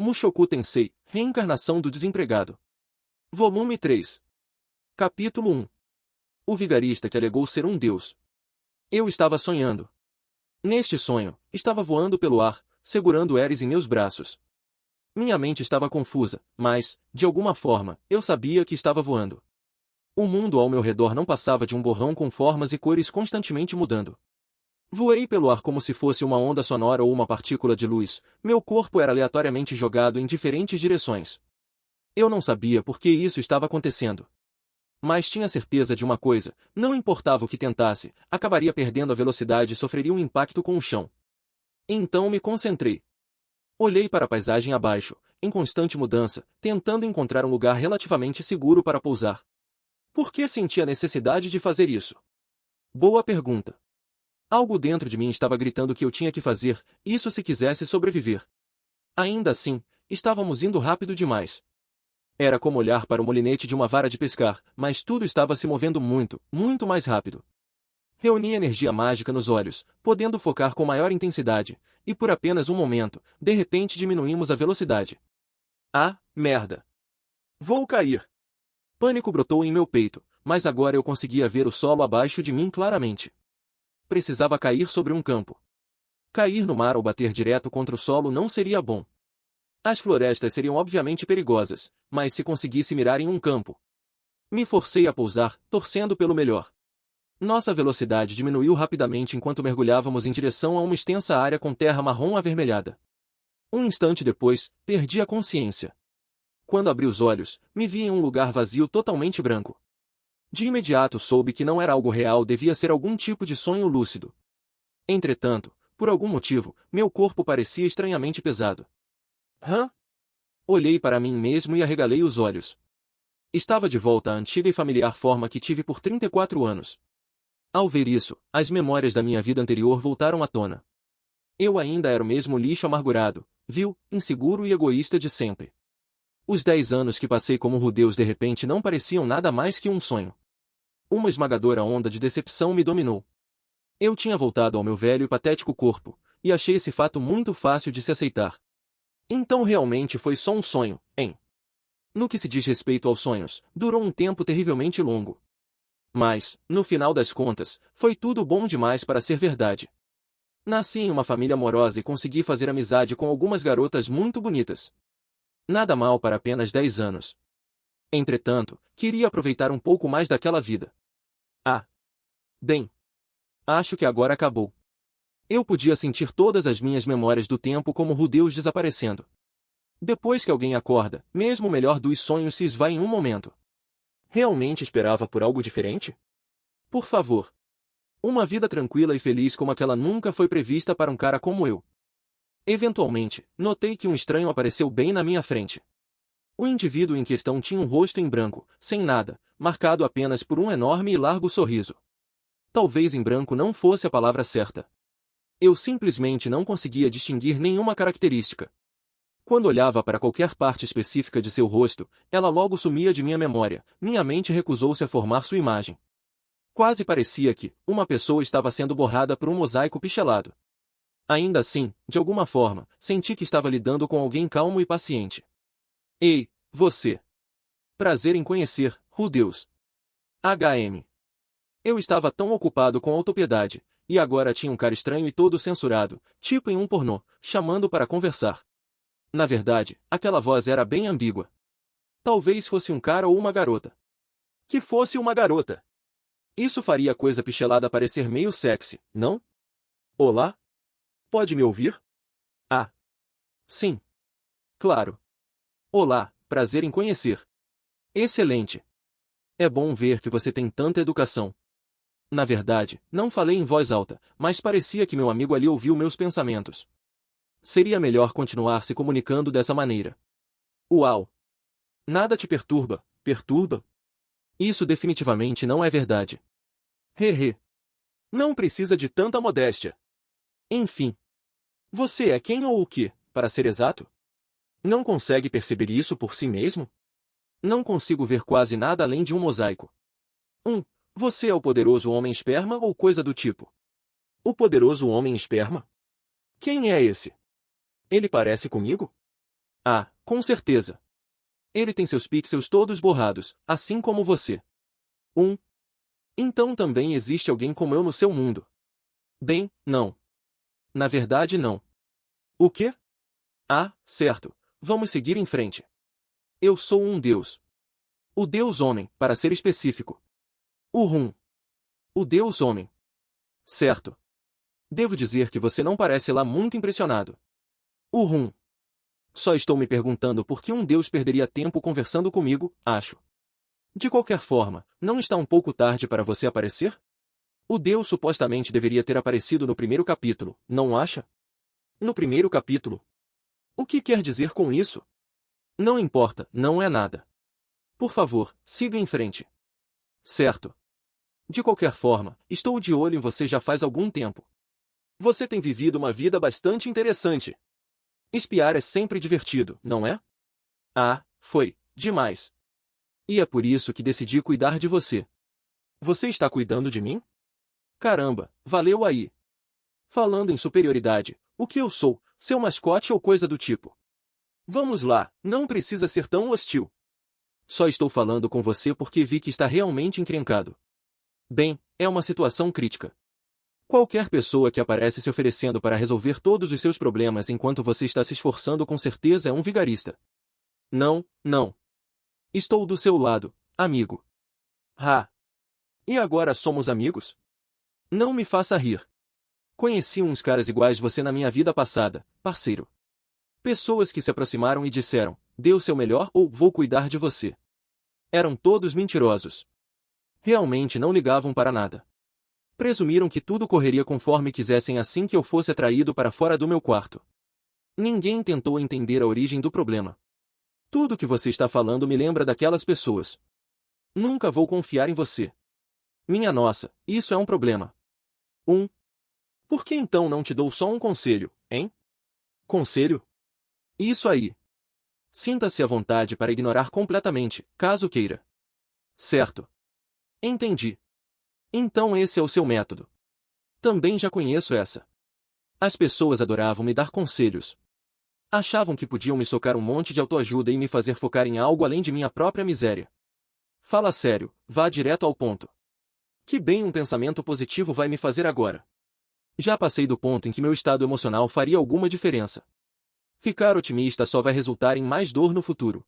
Mushoku Tensei, Reencarnação do Desempregado. Volume 3. Capítulo 1. O vigarista que alegou ser um deus. Eu estava sonhando. Neste sonho, estava voando pelo ar, segurando Eris em meus braços. Minha mente estava confusa, mas, de alguma forma, eu sabia que estava voando. O mundo ao meu redor não passava de um borrão com formas e cores constantemente mudando. Voei pelo ar como se fosse uma onda sonora ou uma partícula de luz, meu corpo era aleatoriamente jogado em diferentes direções. Eu não sabia por que isso estava acontecendo. Mas tinha certeza de uma coisa, não importava o que tentasse, acabaria perdendo a velocidade e sofreria um impacto com o chão. Então me concentrei. Olhei para a paisagem abaixo, em constante mudança, tentando encontrar um lugar relativamente seguro para pousar. Por que senti a necessidade de fazer isso? Boa pergunta. Algo dentro de mim estava gritando que eu tinha que fazer isso se quisesse sobreviver. Ainda assim, estávamos indo rápido demais. Era como olhar para o molinete de uma vara de pescar, mas tudo estava se movendo muito, muito mais rápido. Reuni energia mágica nos olhos, podendo focar com maior intensidade, e por apenas um momento, de repente diminuímos a velocidade. Ah, merda! Vou cair! Pânico brotou em meu peito, mas agora eu conseguia ver o solo abaixo de mim claramente. Precisava cair sobre um campo. Cair no mar ou bater direto contra o solo não seria bom. As florestas seriam obviamente perigosas, mas se conseguisse mirar em um campo. Me forcei a pousar, torcendo pelo melhor. Nossa velocidade diminuiu rapidamente enquanto mergulhávamos em direção a uma extensa área com terra marrom avermelhada. Um instante depois, perdi a consciência. Quando abri os olhos, me vi em um lugar vazio totalmente branco. De imediato soube que não era algo real, devia ser algum tipo de sonho lúcido. Entretanto, por algum motivo, meu corpo parecia estranhamente pesado. Hã? Olhei para mim mesmo e arregalei os olhos. Estava de volta à antiga e familiar forma que tive por 34 anos. Ao ver isso, as memórias da minha vida anterior voltaram à tona. Eu ainda era o mesmo lixo amargurado, vil, inseguro e egoísta de sempre. Os 10 anos que passei como rudeus de repente não pareciam nada mais que um sonho. Uma esmagadora onda de decepção me dominou. Eu tinha voltado ao meu velho e patético corpo, e achei esse fato muito fácil de se aceitar. Então realmente foi só um sonho, hein? No que se diz respeito aos sonhos, durou um tempo terrivelmente longo. Mas, no final das contas, foi tudo bom demais para ser verdade. Nasci em uma família amorosa e consegui fazer amizade com algumas garotas muito bonitas. Nada mal para apenas 10 anos. Entretanto, queria aproveitar um pouco mais daquela vida. Ah! Bem, acho que agora acabou. Eu podia sentir todas as minhas memórias do tempo como rudeus desaparecendo. Depois que alguém acorda, mesmo o melhor dos sonhos se esvai em um momento. Realmente esperava por algo diferente? Por favor. Uma vida tranquila e feliz como aquela nunca foi prevista para um cara como eu. Eventualmente, notei que um estranho apareceu bem na minha frente. O indivíduo em questão tinha um rosto em branco, sem nada, marcado apenas por um enorme e largo sorriso. Talvez em branco não fosse a palavra certa. Eu simplesmente não conseguia distinguir nenhuma característica. Quando olhava para qualquer parte específica de seu rosto, ela logo sumia de minha memória, minha mente recusou-se a formar sua imagem. Quase parecia que uma pessoa estava sendo borrada por um mosaico pixelado. Ainda assim, de alguma forma, senti que estava lidando com alguém calmo e paciente. Ei, você! Prazer em conhecer, rudeus. HM. Eu estava tão ocupado com autopiedade, e agora tinha um cara estranho e todo censurado, tipo em um pornô, chamando para conversar. Na verdade, aquela voz era bem ambígua. Talvez fosse um cara ou uma garota. Que fosse uma garota! Isso faria a coisa pixelada parecer meio sexy, não? Olá? Pode me ouvir? Ah. Sim. Claro. Olá, prazer em conhecer. Excelente. É bom ver que você tem tanta educação. Na verdade, não falei em voz alta, mas parecia que meu amigo ali ouviu meus pensamentos. Seria melhor continuar se comunicando dessa maneira. Uau! Nada te perturba, perturba? Isso definitivamente não é verdade. Hehe. Não precisa de tanta modéstia. Enfim. Você é quem ou o que, para ser exato? Não consegue perceber isso por si mesmo? Não consigo ver quase nada além de um mosaico. Você é o poderoso homem esperma ou coisa do tipo? O poderoso homem esperma? Quem é esse? Ele parece comigo? Ah, com certeza. Ele tem seus pixels todos borrados, assim como você. Então também existe alguém como eu no seu mundo. Bem, não. Na verdade, não. O quê? Ah, certo. Vamos seguir em frente. Eu sou um deus. O deus homem, para ser específico. O Rum. O deus homem. Certo. Devo dizer que você não parece lá muito impressionado. O Rum. Só estou me perguntando por que um deus perderia tempo conversando comigo, acho. De qualquer forma, não está um pouco tarde para você aparecer? O deus supostamente deveria ter aparecido no primeiro capítulo, não acha? No primeiro capítulo? O que quer dizer com isso? Não importa, não é nada. Por favor, siga em frente. Certo. De qualquer forma, estou de olho em você já faz algum tempo. Você tem vivido uma vida bastante interessante. Espiar é sempre divertido, não é? Ah, foi, demais. E é por isso que decidi cuidar de você. Você está cuidando de mim? Caramba, valeu aí. Falando em superioridade, o que eu sou, seu mascote ou coisa do tipo? Vamos lá, não precisa ser tão hostil. Só estou falando com você porque vi que está realmente encrencado. Bem, é uma situação crítica. Qualquer pessoa que aparece se oferecendo para resolver todos os seus problemas enquanto você está se esforçando com certeza é um vigarista. Não, não. Estou do seu lado, amigo. Ha! E agora somos amigos? Não me faça rir. Conheci uns caras iguais você na minha vida passada, parceiro. Pessoas que se aproximaram e disseram, dê o seu melhor ou vou cuidar de você. Eram todos mentirosos. Realmente não ligavam para nada. Presumiram que tudo correria conforme quisessem assim que eu fosse atraído para fora do meu quarto. Ninguém tentou entender a origem do problema. Tudo que você está falando me lembra daquelas pessoas. Nunca vou confiar em você. Minha nossa, isso é um problema. Por que então não te dou só um conselho, hein? Conselho? Isso aí. Sinta-se à vontade para ignorar completamente, caso queira. Certo. Entendi. Então esse é o seu método. Também já conheço essa. As pessoas adoravam me dar conselhos. Achavam que podiam me socar um monte de autoajuda e me fazer focar em algo além de minha própria miséria. Fala sério, vá direto ao ponto. Que bem um pensamento positivo vai me fazer agora. Já passei do ponto em que meu estado emocional faria alguma diferença. Ficar otimista só vai resultar em mais dor no futuro.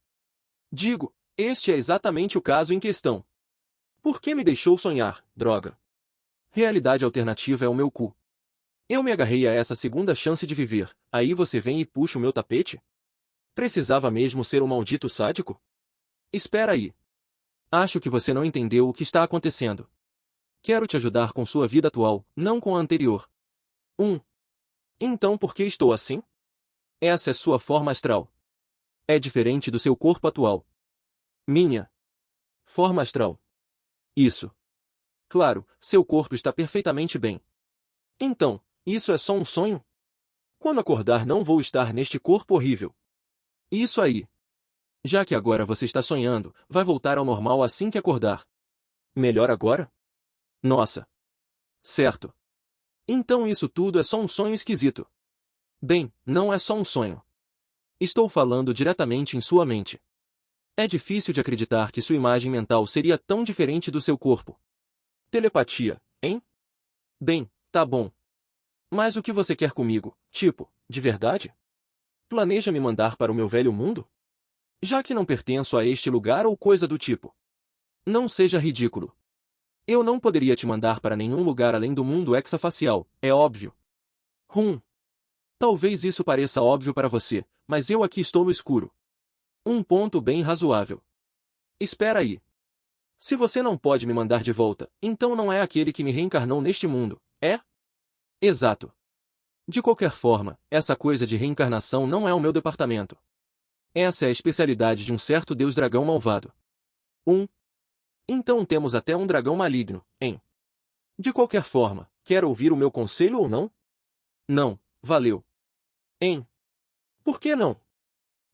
Digo, este é exatamente o caso em questão. Por que me deixou sonhar, droga? Realidade alternativa é o meu cu. Eu me agarrei a essa segunda chance de viver, aí você vem e puxa o meu tapete? Precisava mesmo ser um maldito sádico? Espera aí. Acho que você não entendeu o que está acontecendo. Quero te ajudar com sua vida atual, não com a anterior. Então por que estou assim? Essa é sua forma astral. É diferente do seu corpo atual. Minha forma astral. Isso. Claro, seu corpo está perfeitamente bem. Então, isso é só um sonho? Quando acordar não vou estar neste corpo horrível. Isso aí. Já que agora você está sonhando, vai voltar ao normal assim que acordar. Melhor agora? Nossa. Certo. Então isso tudo é só um sonho esquisito. Bem, não é só um sonho. Estou falando diretamente em sua mente. É difícil de acreditar que sua imagem mental seria tão diferente do seu corpo. Telepatia, hein? Bem, tá bom. Mas o que você quer comigo, tipo, de verdade? Planeja me mandar para o meu velho mundo? Já que não pertenço a este lugar ou coisa do tipo. Não seja ridículo. Eu não poderia te mandar para nenhum lugar além do mundo hexafacial, é óbvio. Talvez isso pareça óbvio para você, mas eu aqui estou no escuro. Um ponto bem razoável. Espera aí. Se você não pode me mandar de volta, então não é aquele que me reencarnou neste mundo, é? Exato. De qualquer forma, essa coisa de reencarnação não é o meu departamento. Essa é a especialidade de um certo deus dragão malvado. Então temos até um dragão maligno, hein? De qualquer forma, quer ouvir o meu conselho ou não? Não, valeu. Hein? Por que não?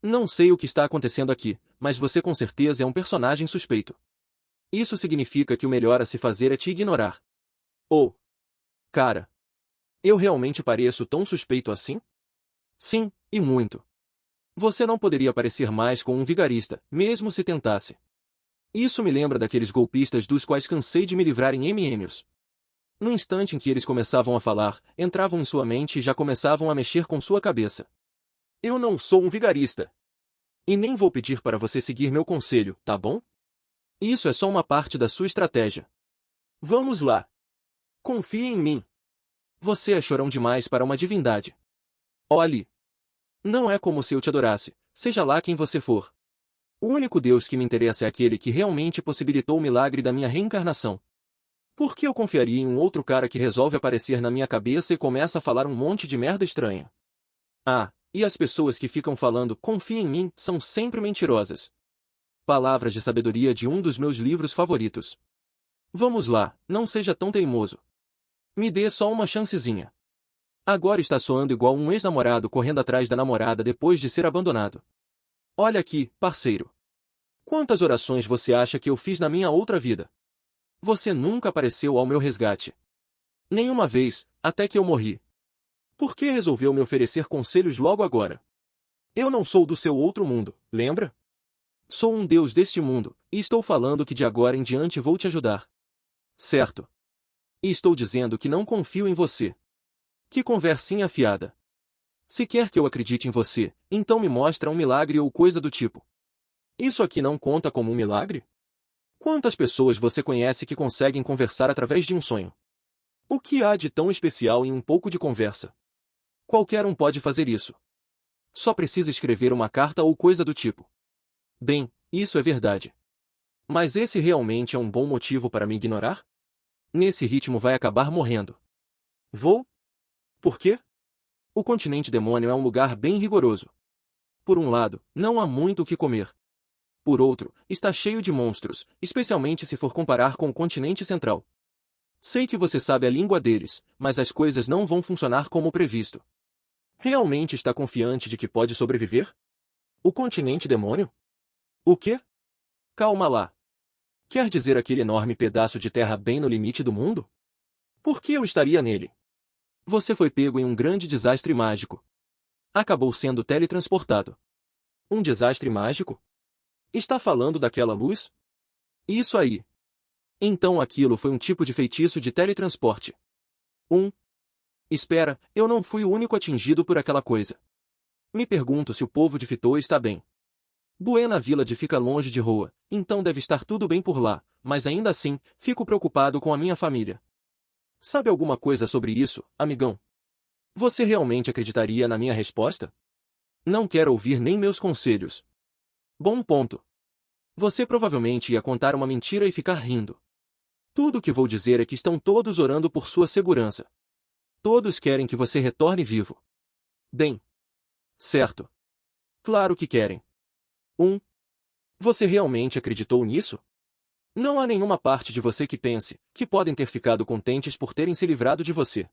Não sei o que está acontecendo aqui, mas você com certeza é um personagem suspeito. Isso significa que o melhor a se fazer é te ignorar. Cara, eu realmente pareço tão suspeito assim? Sim, e muito. Você não poderia parecer mais com um vigarista, mesmo se tentasse. Isso me lembra daqueles golpistas dos quais cansei de me livrar em MMs. No instante em que eles começavam a falar, entravam em sua mente e já começavam a mexer com sua cabeça. Eu não sou um vigarista. E nem vou pedir para você seguir meu conselho, tá bom? Isso é só uma parte da sua estratégia. Vamos lá. Confie em mim. Você é chorão demais para uma divindade. Olhe. Não é como se eu te adorasse, seja lá quem você for. O único Deus que me interessa é aquele que realmente possibilitou o milagre da minha reencarnação. Por que eu confiaria em um outro cara que resolve aparecer na minha cabeça e começa a falar um monte de merda estranha? Ah, e as pessoas que ficam falando confia em mim são sempre mentirosas. Palavras de sabedoria de um dos meus livros favoritos. Vamos lá, não seja tão teimoso. Me dê só uma chancezinha. Agora está soando igual um ex-namorado correndo atrás da namorada depois de ser abandonado. Olha aqui, parceiro. Quantas orações você acha que eu fiz na minha outra vida? Você nunca apareceu ao meu resgate. Nenhuma vez, até que eu morri. Por que resolveu me oferecer conselhos logo agora? Eu não sou do seu outro mundo, lembra? Sou um deus deste mundo, e estou falando que de agora em diante vou te ajudar. Certo. E estou dizendo que não confio em você. Que conversinha afiada. Se quer que eu acredite em você, então me mostra um milagre ou coisa do tipo. Isso aqui não conta como um milagre? Quantas pessoas você conhece que conseguem conversar através de um sonho? O que há de tão especial em um pouco de conversa? Qualquer um pode fazer isso. Só precisa escrever uma carta ou coisa do tipo. Bem, isso é verdade. Mas esse realmente é um bom motivo para me ignorar? Nesse ritmo vai acabar morrendo. Vou? Por quê? O continente demônio é um lugar bem rigoroso. Por um lado, não há muito o que comer. Por outro, está cheio de monstros, especialmente se for comparar com o continente central. Sei que você sabe a língua deles, mas as coisas não vão funcionar como previsto. Realmente está confiante de que pode sobreviver? O continente demônio? O quê? Calma lá. Quer dizer aquele enorme pedaço de terra bem no limite do mundo? Por que eu estaria nele? Você foi pego em um grande desastre mágico. Acabou sendo teletransportado. Um desastre mágico? Está falando daquela luz? Isso aí. Então aquilo foi um tipo de feitiço de teletransporte. Espera, eu não fui o único atingido por aquela coisa. Me pergunto se o povo de Fitô está bem. Buena Village fica longe de Roa, então deve estar tudo bem por lá, mas ainda assim, fico preocupado com a minha família. Sabe alguma coisa sobre isso, amigão? Você realmente acreditaria na minha resposta? Não quero ouvir nem meus conselhos. Bom ponto. Você provavelmente ia contar uma mentira e ficar rindo. Tudo o que vou dizer é que estão todos orando por sua segurança. Todos querem que você retorne vivo. Bem. Certo. Claro que querem. Você realmente acreditou nisso? Não há nenhuma parte de você que pense que podem ter ficado contentes por terem se livrado de você.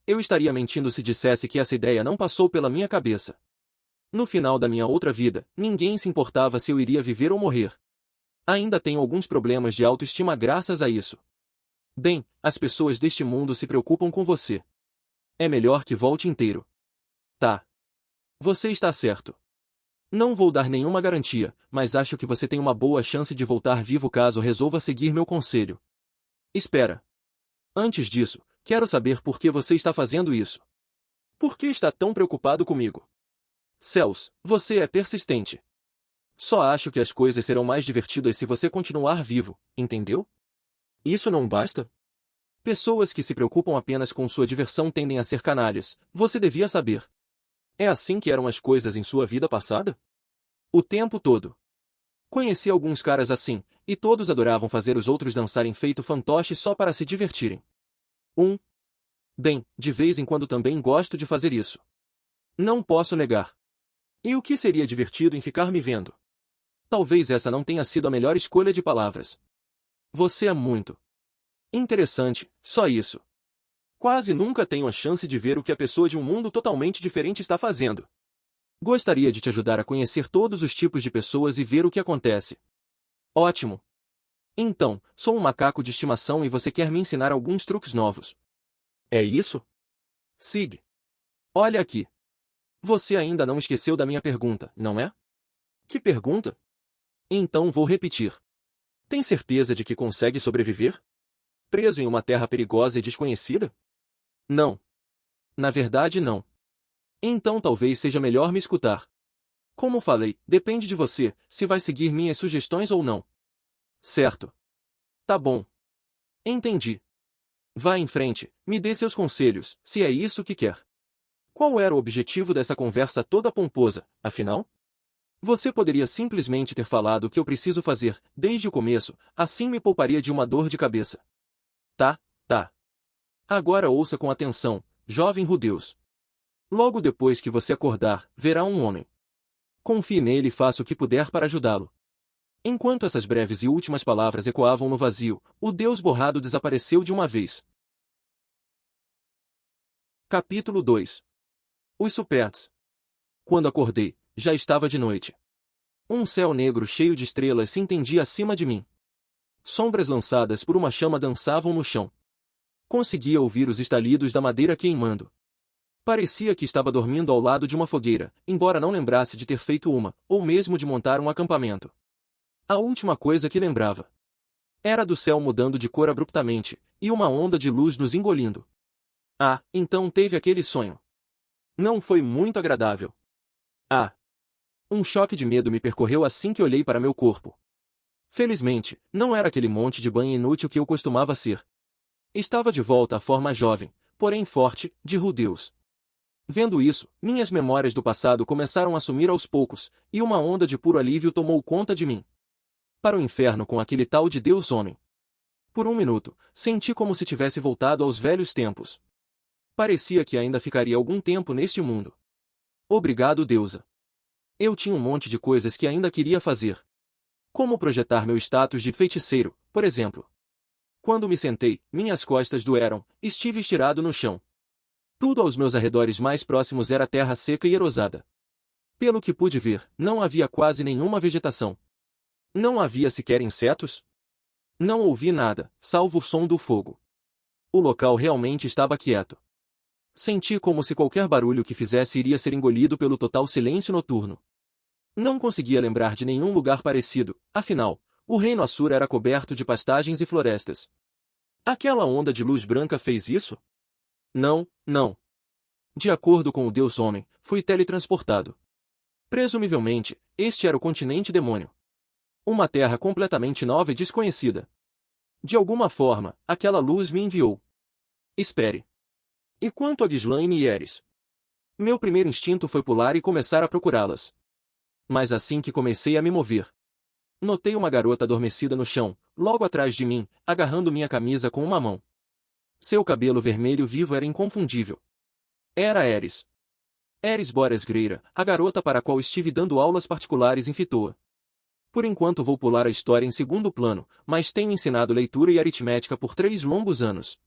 Eu estaria mentindo se dissesse que essa ideia não passou pela minha cabeça. No final da minha outra vida, ninguém se importava se eu iria viver ou morrer. Ainda tenho alguns problemas de autoestima graças a isso. Bem, as pessoas deste mundo se preocupam com você. É melhor que volte inteiro. Tá. Você está certo. Não vou dar nenhuma garantia, mas acho que você tem uma boa chance de voltar vivo caso resolva seguir meu conselho. Espera. Antes disso, quero saber por que você está fazendo isso. Por que está tão preocupado comigo? Céus, você é persistente. Só acho que as coisas serão mais divertidas se você continuar vivo, entendeu? Isso não basta? Pessoas que se preocupam apenas com sua diversão tendem a ser canalhas, você devia saber. É assim que eram as coisas em sua vida passada? O tempo todo. Conheci alguns caras assim, e todos adoravam fazer os outros dançarem feito fantoche só para se divertirem. Bem, de vez em quando também gosto de fazer isso. Não posso negar. E o que seria divertido em ficar me vendo? Talvez essa não tenha sido a melhor escolha de palavras. Você é muito interessante, só isso. Quase nunca tenho a chance de ver o que a pessoa de um mundo totalmente diferente está fazendo. Gostaria de te ajudar a conhecer todos os tipos de pessoas e ver o que acontece. Ótimo. Então, sou um macaco de estimação e você quer me ensinar alguns truques novos. É isso? Sig. Olha aqui. Você ainda não esqueceu da minha pergunta, não é? Que pergunta? Então vou repetir. Tem certeza de que consegue sobreviver? Preso em uma terra perigosa e desconhecida? Não. Na verdade, não. Então talvez seja melhor me escutar. Como falei, depende de você, se vai seguir minhas sugestões ou não. Certo. Tá bom. Entendi. Vá em frente, me dê seus conselhos, se é isso que quer. Qual era o objetivo dessa conversa toda pomposa, afinal? Você poderia simplesmente ter falado o que eu preciso fazer, desde o começo, assim me pouparia de uma dor de cabeça. Tá, tá. Agora ouça com atenção, jovem Rudeus. Logo depois que você acordar, verá um homem. Confie nele e faça o que puder para ajudá-lo. Enquanto essas breves e últimas palavras ecoavam no vazio, o Deus borrado desapareceu de uma vez. Capítulo 2. Os Superts. Quando acordei, já estava de noite. Um céu negro cheio de estrelas se estendia acima de mim. Sombras lançadas por uma chama dançavam no chão. Conseguia ouvir os estalidos da madeira queimando. Parecia que estava dormindo ao lado de uma fogueira, embora não lembrasse de ter feito uma, ou mesmo de montar um acampamento. A última coisa que lembrava era do céu mudando de cor abruptamente, e uma onda de luz nos engolindo. Ah, então teve aquele sonho. Não foi muito agradável. Ah! Um choque de medo me percorreu assim que olhei para meu corpo. Felizmente, não era aquele monte de banho inútil que eu costumava ser. Estava de volta à forma jovem, porém forte, de Rudeus. Vendo isso, minhas memórias do passado começaram a sumir aos poucos, e uma onda de puro alívio tomou conta de mim. Para o inferno com aquele tal de Deus homem. Por um minuto, senti como se tivesse voltado aos velhos tempos. Parecia que ainda ficaria algum tempo neste mundo. Obrigado, deusa. Eu tinha um monte de coisas que ainda queria fazer. Como projetar meu status de feiticeiro, por exemplo. Quando me sentei, minhas costas doeram, estive estirado no chão. Tudo aos meus arredores mais próximos era terra seca e erosada. Pelo que pude ver, não havia quase nenhuma vegetação. Não havia sequer insetos. Não ouvi nada, salvo o som do fogo. O local realmente estava quieto. Senti como se qualquer barulho que fizesse iria ser engolido pelo total silêncio noturno. Não conseguia lembrar de nenhum lugar parecido, afinal, o reino Assura era coberto de pastagens e florestas. Aquela onda de luz branca fez isso? Não, não. De acordo com o Deus Homem, fui teletransportado. Presumivelmente, este era o continente demônio. Uma terra completamente nova e desconhecida. De alguma forma, aquela luz me enviou. Espere. E quanto a Ghislaine e Eris? Meu primeiro instinto foi pular e começar a procurá-las. Mas assim que comecei a me mover, notei uma garota adormecida no chão, logo atrás de mim, agarrando minha camisa com uma mão. Seu cabelo vermelho vivo era inconfundível. Era Eris. Eris Boras Greira, a garota para a qual estive dando aulas particulares em Fitoa. Por enquanto vou pular a história em segundo plano, mas tenho ensinado leitura e aritmética por 3 longos anos.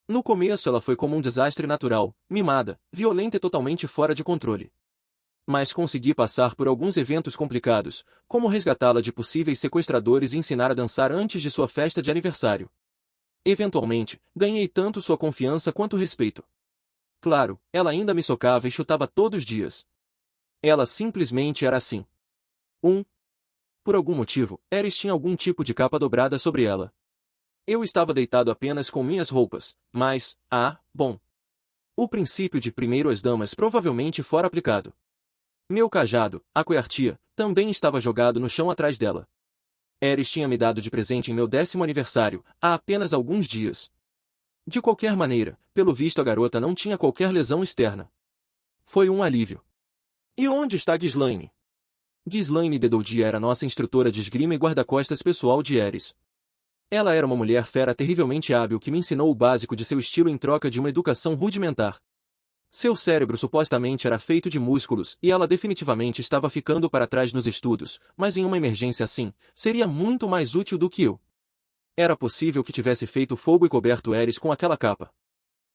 No começo ela foi como um desastre natural, mimada, violenta e totalmente fora de controle. Mas consegui passar por alguns eventos complicados, como resgatá-la de possíveis sequestradores e ensinar a dançar antes de sua festa de aniversário. Eventualmente, ganhei tanto sua confiança quanto respeito. Claro, ela ainda me socava e chutava todos os dias. Ela simplesmente era assim. Por algum motivo, Eris tinha algum tipo de capa dobrada sobre ela. Eu estava deitado apenas com minhas roupas, mas, bom. O princípio de primeiro às damas provavelmente fora aplicado. Meu cajado, a coartia, também estava jogado no chão atrás dela. Eris tinha me dado de presente em meu 10º aniversário, há apenas alguns dias. De qualquer maneira, pelo visto a garota não tinha qualquer lesão externa. Foi um alívio. E onde está Ghislaine? Ghislaine Dedoudia era nossa instrutora de esgrima e guarda-costas pessoal de Eris. Ela era uma mulher fera terrivelmente hábil que me ensinou o básico de seu estilo em troca de uma educação rudimentar. Seu cérebro supostamente era feito de músculos e ela definitivamente estava ficando para trás nos estudos, mas em uma emergência assim, seria muito mais útil do que eu. Era possível que tivesse feito fogo e coberto Eris com aquela capa.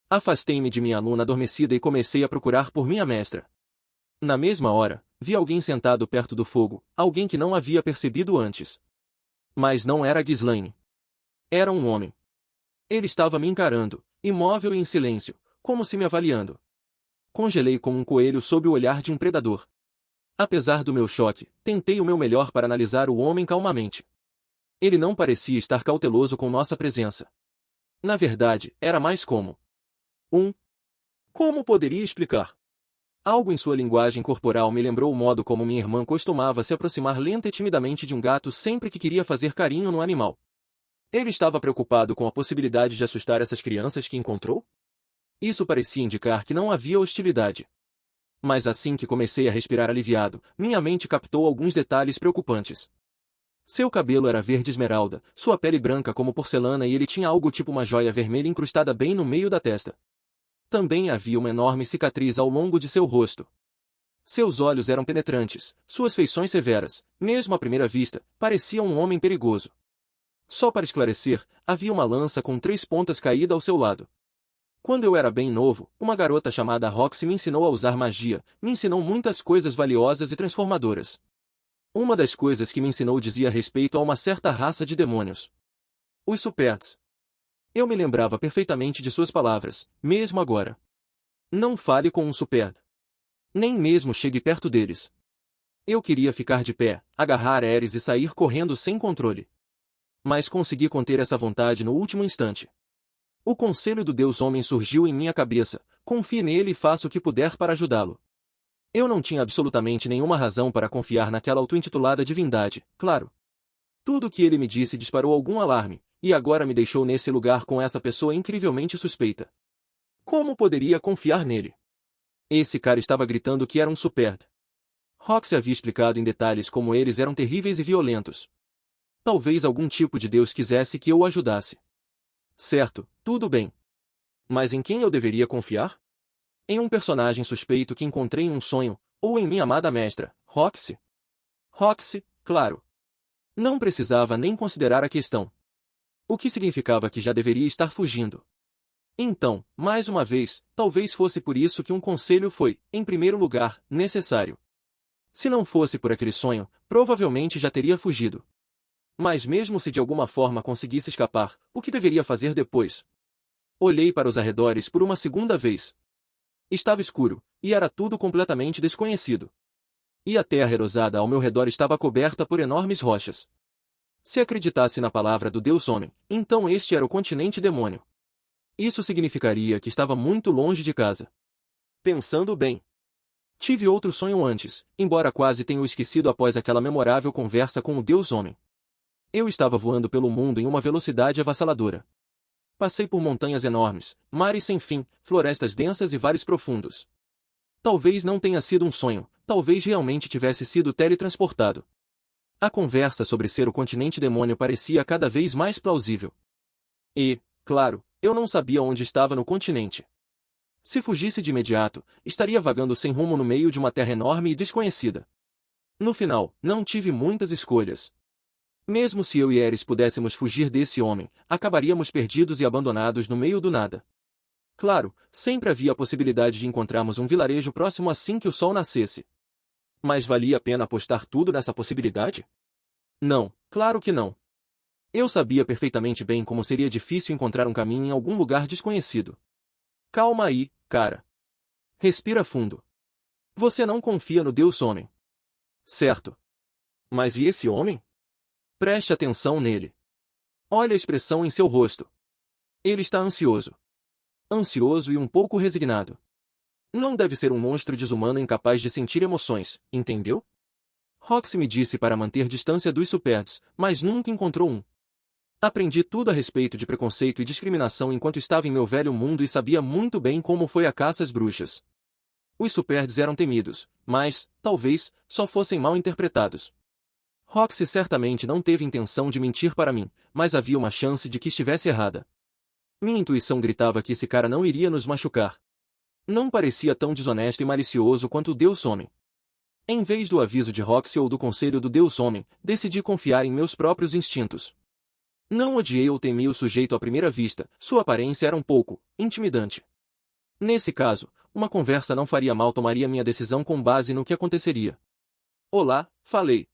Afastei-me de minha aluna adormecida e comecei a procurar por minha mestra. Na mesma hora, vi alguém sentado perto do fogo, alguém que não havia percebido antes. Mas não era Ghislaine. Era um homem. Ele estava me encarando, imóvel e em silêncio, como se me avaliando. congelei como um coelho sob o olhar de um predador. Apesar do meu choque, tentei o meu melhor para analisar o homem calmamente. Ele não parecia estar cauteloso com nossa presença. Na verdade, era mais como como poderia explicar? Algo em sua linguagem corporal me lembrou o modo como minha irmã costumava se aproximar lenta e timidamente de um gato sempre que queria fazer carinho no animal. Ele estava preocupado com a possibilidade de assustar essas crianças que encontrou? Isso parecia indicar que não havia hostilidade. Mas assim que comecei a respirar aliviado, minha mente captou alguns detalhes preocupantes. Seu cabelo era verde esmeralda, sua pele branca como porcelana e ele tinha algo tipo uma joia vermelha incrustada bem no meio da testa. Também havia uma enorme cicatriz ao longo de seu rosto. Seus olhos eram penetrantes, suas feições severas, mesmo à primeira vista, parecia um homem perigoso. Só para esclarecer, havia uma lança com 3 pontas caída ao seu lado. Quando eu era bem novo, uma garota chamada Roxy me ensinou a usar magia, me ensinou muitas coisas valiosas e transformadoras. Uma das coisas que me ensinou dizia respeito a uma certa raça de demônios. Os Superds. Eu me lembrava perfeitamente de suas palavras, mesmo agora. Não fale com um Superd. Nem mesmo chegue perto deles. Eu queria ficar de pé, agarrar Ares e sair correndo sem controle. Mas consegui conter essa vontade no último instante. O conselho do Deus Homem surgiu em minha cabeça, confie nele e faça o que puder para ajudá-lo. Eu não tinha absolutamente nenhuma razão para confiar naquela auto-intitulada divindade, claro. Tudo o que ele me disse disparou algum alarme, e agora me deixou nesse lugar com essa pessoa incrivelmente suspeita. Como poderia confiar nele? Esse cara estava gritando que era um Superd. Roxy havia explicado em detalhes como eles eram terríveis e violentos. Talvez algum tipo de Deus quisesse que eu o ajudasse. Certo, tudo bem. Mas em quem eu deveria confiar? Em um personagem suspeito que encontrei em um sonho, ou em minha amada mestra, Roxy? Roxy, claro. Não precisava nem considerar a questão. O que significava que já deveria estar fugindo. Então, mais uma vez, talvez fosse por isso que um conselho foi, em primeiro lugar, necessário. Se não fosse por aquele sonho, provavelmente já teria fugido. Mas mesmo se de alguma forma conseguisse escapar, o que deveria fazer depois? Olhei para os arredores por uma segunda vez. Estava escuro, e era tudo completamente desconhecido. E a terra erosada ao meu redor estava coberta por enormes rochas. Se acreditasse na palavra do Deus Homem, então este era o continente demônio. Isso significaria que estava muito longe de casa. Pensando bem. Tive outro sonho antes, embora quase tenha o esquecido após aquela memorável conversa com o Deus Homem. Eu estava voando pelo mundo em uma velocidade avassaladora. Passei por montanhas enormes, mares sem fim, florestas densas e vales profundos. Talvez não tenha sido um sonho, talvez realmente tivesse sido teletransportado. A conversa sobre ser o continente demônio parecia cada vez mais plausível. E, claro, eu não sabia onde estava no continente. Se fugisse de imediato, estaria vagando sem rumo no meio de uma terra enorme e desconhecida. No final, não tive muitas escolhas. Mesmo se eu e Ares pudéssemos fugir desse homem, acabaríamos perdidos e abandonados no meio do nada. Claro, sempre havia a possibilidade de encontrarmos um vilarejo próximo assim que o sol nascesse. Mas valia a pena apostar tudo nessa possibilidade? Não, claro que não. Eu sabia perfeitamente bem como seria difícil encontrar um caminho em algum lugar desconhecido. Calma aí, cara. Respira fundo. Você não confia no Deus Homem. Certo. Mas e esse homem? Preste atenção nele. Olha a expressão em seu rosto. Ele está ansioso. Ansioso e um pouco resignado. Não deve ser um monstro desumano incapaz de sentir emoções, entendeu? Roxy me disse para manter distância dos Superds, mas nunca encontrou um. Aprendi tudo a respeito de preconceito e discriminação enquanto estava em meu velho mundo e sabia muito bem como foi a caça às bruxas. Os Superds eram temidos, mas, talvez, só fossem mal interpretados. Roxy certamente não teve intenção de mentir para mim, mas havia uma chance de que estivesse errada. Minha intuição gritava que esse cara não iria nos machucar. Não parecia tão desonesto e malicioso quanto o Deus Homem. Em vez do aviso de Roxy ou do conselho do Deus Homem, decidi confiar em meus próprios instintos. Não odiei ou temi o sujeito à primeira vista, sua aparência era um pouco intimidante. Nesse caso, uma conversa não faria mal, tomaria minha decisão com base no que aconteceria. Olá, falei.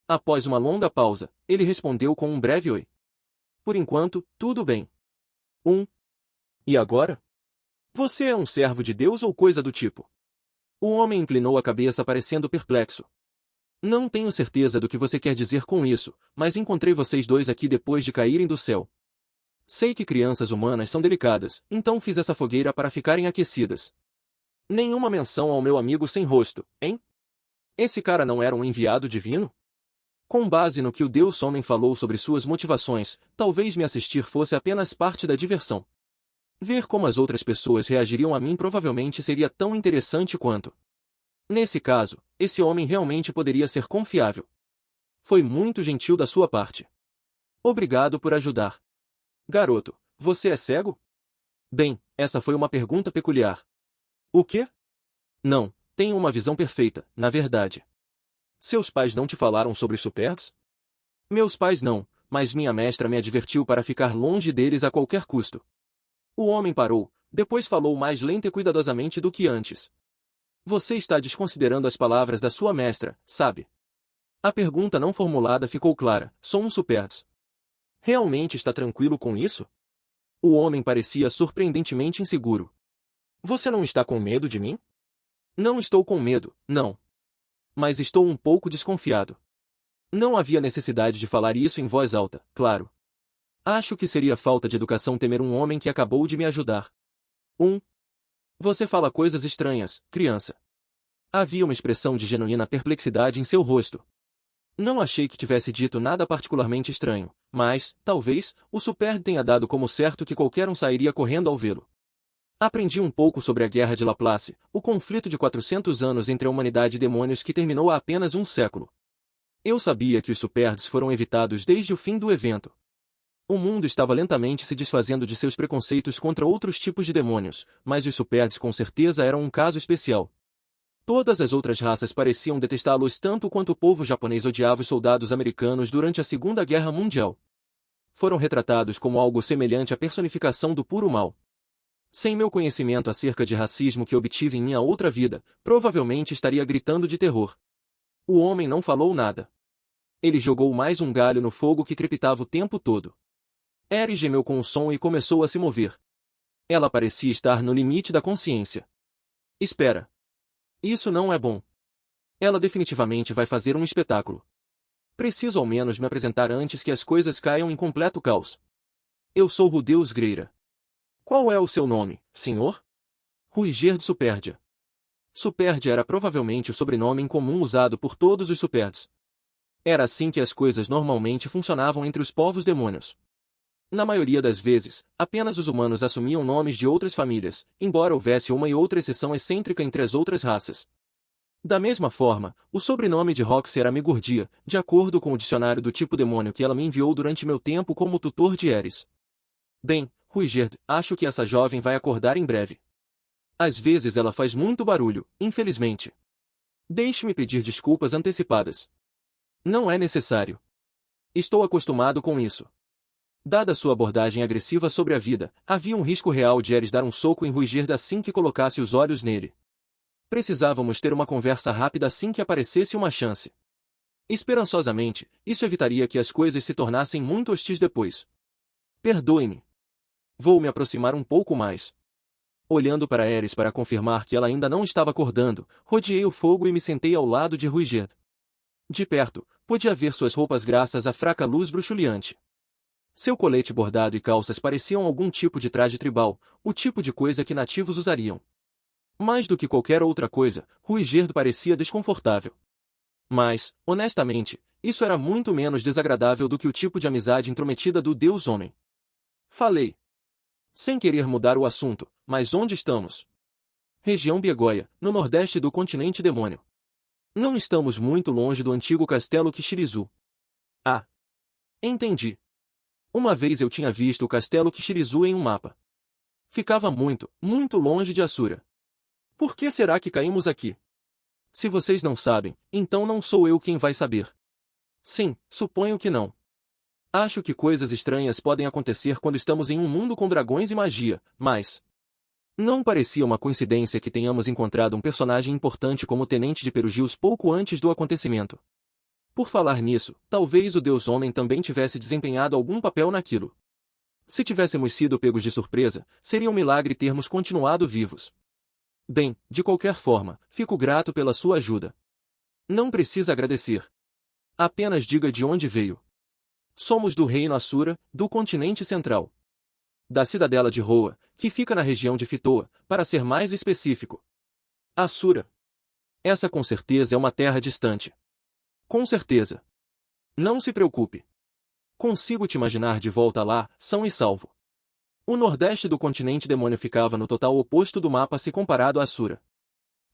Após uma longa pausa, ele respondeu com um breve oi. Por enquanto, tudo bem. E agora? Você é um servo de Deus ou coisa do tipo? O homem inclinou a cabeça parecendo perplexo. Não tenho certeza do que você quer dizer com isso, mas encontrei vocês dois aqui depois de caírem do céu. Sei que crianças humanas são delicadas, então fiz essa fogueira para ficarem aquecidas. Nenhuma menção ao meu amigo sem rosto, hein? Esse cara não era um enviado divino? Com base no que o Deus Homem falou sobre suas motivações, talvez me assistir fosse apenas parte da diversão. Ver como as outras pessoas reagiriam a mim provavelmente seria tão interessante quanto. Nesse caso, esse homem realmente poderia ser confiável. Foi muito gentil da sua parte. Obrigado por ajudar. Garoto, você é cego? Bem, essa foi uma pergunta peculiar. O quê? Não, tenho uma visão perfeita, na verdade. Seus pais não te falaram sobre os Superds? Meus pais não, mas minha mestra me advertiu para ficar longe deles a qualquer custo. O homem parou, depois falou mais lenta e cuidadosamente do que antes. Você está desconsiderando as palavras da sua mestra, sabe? A pergunta não formulada ficou clara, sou um Superds. Realmente está tranquilo com isso? O homem parecia surpreendentemente inseguro. Você não está com medo de mim? Não estou com medo, não. Mas estou um pouco desconfiado. Não havia necessidade de falar isso em voz alta, claro. Acho que seria falta de educação temer um homem que acabou de me ajudar. Você fala coisas estranhas, criança. Havia uma expressão de genuína perplexidade em seu rosto. Não achei que tivesse dito nada particularmente estranho, mas, talvez, o Super tenha dado como certo que qualquer um sairia correndo ao vê-lo. Aprendi um pouco sobre a Guerra de Laplace, o conflito de 400 anos entre a humanidade e demônios que terminou há apenas um século. Eu sabia que os Superds foram evitados desde o fim do evento. O mundo estava lentamente se desfazendo de seus preconceitos contra outros tipos de demônios, mas os Superds com certeza eram um caso especial. Todas as outras raças pareciam detestá-los tanto quanto o povo japonês odiava os soldados americanos durante a Segunda Guerra Mundial. Foram retratados como algo semelhante à personificação do puro mal. Sem meu conhecimento acerca de racismo que obtive em minha outra vida, provavelmente estaria gritando de terror. O homem não falou nada. Ele jogou mais um galho no fogo que crepitava o tempo todo. Eri gemeu com o som e começou a se mover. Ela parecia estar no limite da consciência. Espera. Isso não é bom. Ela definitivamente vai fazer um espetáculo. Preciso ao menos me apresentar antes que as coisas caiam em completo caos. Eu sou Rudeus Greira. Qual é o seu nome, senhor? Ruiger de Superdia. Superdia era provavelmente o sobrenome em comum usado por todos os Superds. Era assim que as coisas normalmente funcionavam entre os povos demônios. Na maioria das vezes, apenas os humanos assumiam nomes de outras famílias, embora houvesse uma e outra exceção excêntrica entre as outras raças. Da mesma forma, o sobrenome de Roxy era Migurdia, de acordo com o dicionário do tipo demônio que ela me enviou durante meu tempo como tutor de Eris. Bem, Ruigerd, acho que essa jovem vai acordar em breve. Às vezes ela faz muito barulho, infelizmente. Deixe-me pedir desculpas antecipadas. Não é necessário. Estou acostumado com isso. Dada sua abordagem agressiva sobre a vida, havia um risco real de Eris dar um soco em Ruigerd assim que colocasse os olhos nele. Precisávamos ter uma conversa rápida assim que aparecesse uma chance. Esperançosamente, isso evitaria que as coisas se tornassem muito hostis depois. Perdoe-me. Vou me aproximar um pouco mais. Olhando para Eris para confirmar que ela ainda não estava acordando, rodeei o fogo e me sentei ao lado de Ruigerd. De perto, podia ver suas roupas graças à fraca luz bruxuleante. Seu colete bordado e calças pareciam algum tipo de traje tribal, o tipo de coisa que nativos usariam. Mais do que qualquer outra coisa, Ruigerd parecia desconfortável. Mas, honestamente, isso era muito menos desagradável do que o tipo de amizade intrometida do Deus Homem. Falei. Sem querer mudar o assunto, mas onde estamos? Região Biegoia, no nordeste do continente demônio. Não estamos muito longe do antigo castelo Kishirizu. Ah. Entendi. Uma vez eu tinha visto o castelo Kishirizu em um mapa. Ficava muito, muito longe de Asura. Por que será que caímos aqui? Se vocês não sabem, então não sou eu quem vai saber. Sim, suponho que não. Acho que coisas estranhas podem acontecer quando estamos em um mundo com dragões e magia, mas... Não parecia uma coincidência que tenhamos encontrado um personagem importante como o Tenente de Perugios pouco antes do acontecimento. Por falar nisso, talvez o Deus Homem também tivesse desempenhado algum papel naquilo. Se tivéssemos sido pegos de surpresa, seria um milagre termos continuado vivos. Bem, de qualquer forma, fico grato pela sua ajuda. Não precisa agradecer. Apenas diga de onde veio. Somos do reino Assura, do continente central. Da cidadela de Roa, que fica na região de Fitoa, para ser mais específico. Assura. Essa com certeza é uma terra distante. Com certeza. Não se preocupe. Consigo te imaginar de volta lá, são e salvo. O nordeste do continente demônio ficava no total oposto do mapa se comparado a Assura.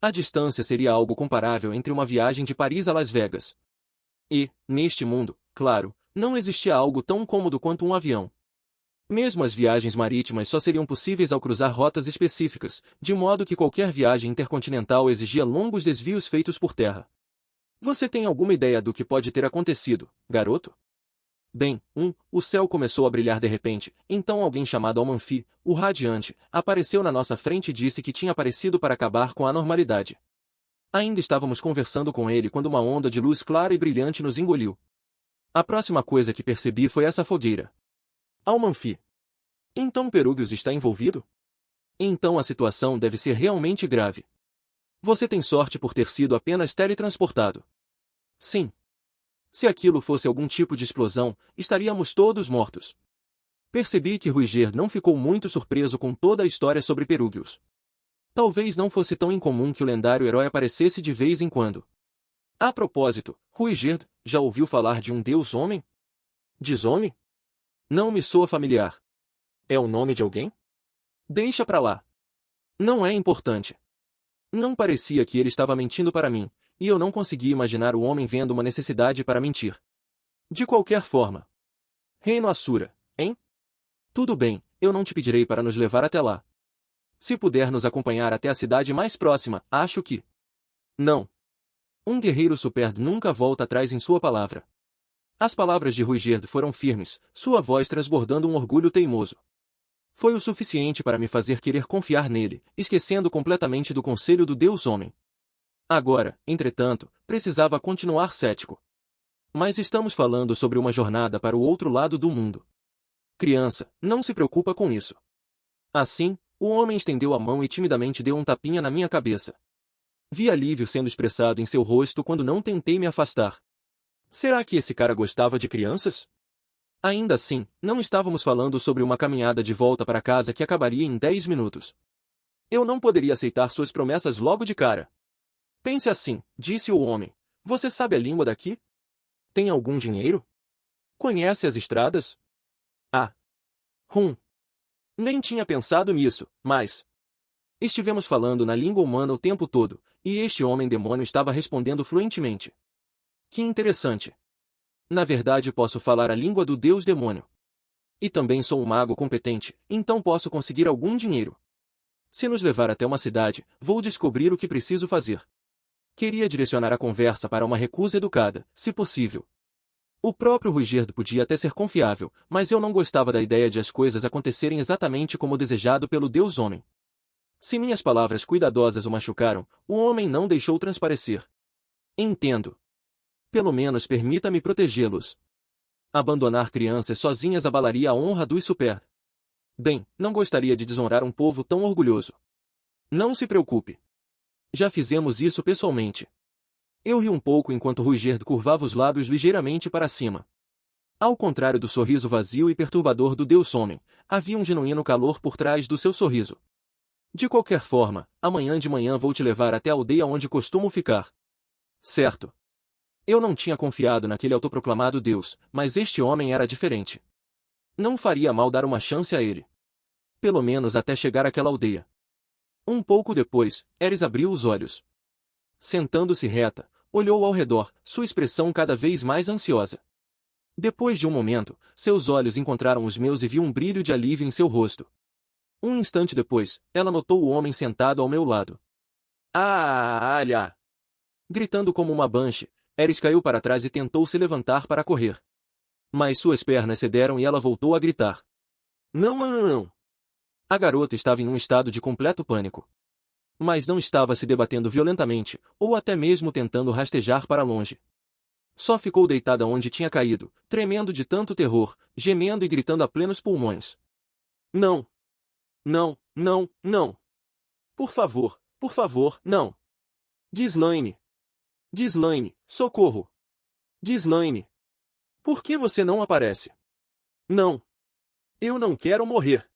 A distância seria algo comparável entre uma viagem de Paris a Las Vegas. E, neste mundo, claro, não existia algo tão cômodo quanto um avião. Mesmo as viagens marítimas só seriam possíveis ao cruzar rotas específicas, de modo que qualquer viagem intercontinental exigia longos desvios feitos por terra. Você tem alguma ideia do que pode ter acontecido, garoto? Bem, o céu começou a brilhar de repente, então alguém chamado Almanfi, o Radiante, apareceu na nossa frente e disse que tinha aparecido para acabar com a normalidade. Ainda estávamos conversando com ele quando uma onda de luz clara e brilhante nos engoliu. A próxima coisa que percebi foi essa fogueira. Almanfi. Então Perugius está envolvido? Então a situação deve ser realmente grave. Você tem sorte por ter sido apenas teletransportado. Sim. Se aquilo fosse algum tipo de explosão, estaríamos todos mortos. Percebi que Ruiger não ficou muito surpreso com toda a história sobre Perugius. Talvez não fosse tão incomum que o lendário herói aparecesse de vez em quando. A propósito, Ruiger, já ouviu falar de um deus-homem? Diz-homem? Não me soa familiar. É o nome de alguém? Deixa pra lá. Não é importante. Não parecia que ele estava mentindo para mim, e eu não conseguia imaginar o homem vendo uma necessidade para mentir. De qualquer forma. Reino Assura, hein? Tudo bem, eu não te pedirei para nos levar até lá. Se puder nos acompanhar até a cidade mais próxima, acho que... Não. Um guerreiro super nunca volta atrás em sua palavra. As palavras de Ruiger foram firmes, sua voz transbordando um orgulho teimoso. Foi o suficiente para me fazer querer confiar nele, esquecendo completamente do conselho do Deus-Homem. Agora, entretanto, precisava continuar cético. Mas estamos falando sobre uma jornada para o outro lado do mundo. Criança, não se preocupa com isso. Assim, o homem estendeu a mão e timidamente deu um tapinha na minha cabeça. Vi alívio sendo expressado em seu rosto quando não tentei me afastar. Será que esse cara gostava de crianças? Ainda assim, não estávamos falando sobre uma caminhada de volta para casa que acabaria em 10 minutos. Eu não poderia aceitar suas promessas logo de cara. Pense assim, disse o homem. Você sabe a língua daqui? Tem algum dinheiro? Conhece as estradas? Ah. Nem tinha pensado nisso, mas... Estivemos falando na língua humana o tempo todo, e este homem-demônio estava respondendo fluentemente. Que interessante. Na verdade posso falar a língua do Deus-Demônio. E também sou um mago competente, então posso conseguir algum dinheiro. Se nos levar até uma cidade, vou descobrir o que preciso fazer. Queria direcionar a conversa para uma recusa educada, se possível. O próprio Ruiger podia até ser confiável, mas eu não gostava da ideia de as coisas acontecerem exatamente como desejado pelo Deus-Homem. Se minhas palavras cuidadosas o machucaram, o homem não deixou transparecer. Entendo. Pelo menos permita-me protegê-los. Abandonar crianças sozinhas abalaria a honra dos super. Bem, não gostaria de desonrar um povo tão orgulhoso. Não se preocupe. Já fizemos isso pessoalmente. Eu ri um pouco enquanto Ruiger curvava os lábios ligeiramente para cima. Ao contrário do sorriso vazio e perturbador do Deus-Homem, havia um genuíno calor por trás do seu sorriso. De qualquer forma, amanhã de manhã vou te levar até a aldeia onde costumo ficar. Certo. Eu não tinha confiado naquele autoproclamado Deus, mas este homem era diferente. Não faria mal dar uma chance a ele. Pelo menos até chegar àquela aldeia. Um pouco depois, Eris abriu os olhos. Sentando-se reta, olhou ao redor, sua expressão cada vez mais ansiosa. Depois de um momento, seus olhos encontraram os meus e vi um brilho de alívio em seu rosto. Um instante depois, ela notou o homem sentado ao meu lado. Alha! Gritando como uma banshee, Eris caiu para trás e tentou se levantar para correr. Mas suas pernas cederam e ela voltou a gritar. Não! A garota estava em um estado de completo pânico. Mas não estava se debatendo violentamente, ou até mesmo tentando rastejar para longe. Só ficou deitada onde tinha caído, tremendo de tanto terror, gemendo e gritando a plenos pulmões. Não. Não, não, não. Por favor, não. Ghislaine. Ghislaine, socorro. Ghislaine. Por que você não aparece? Não. Eu não quero morrer.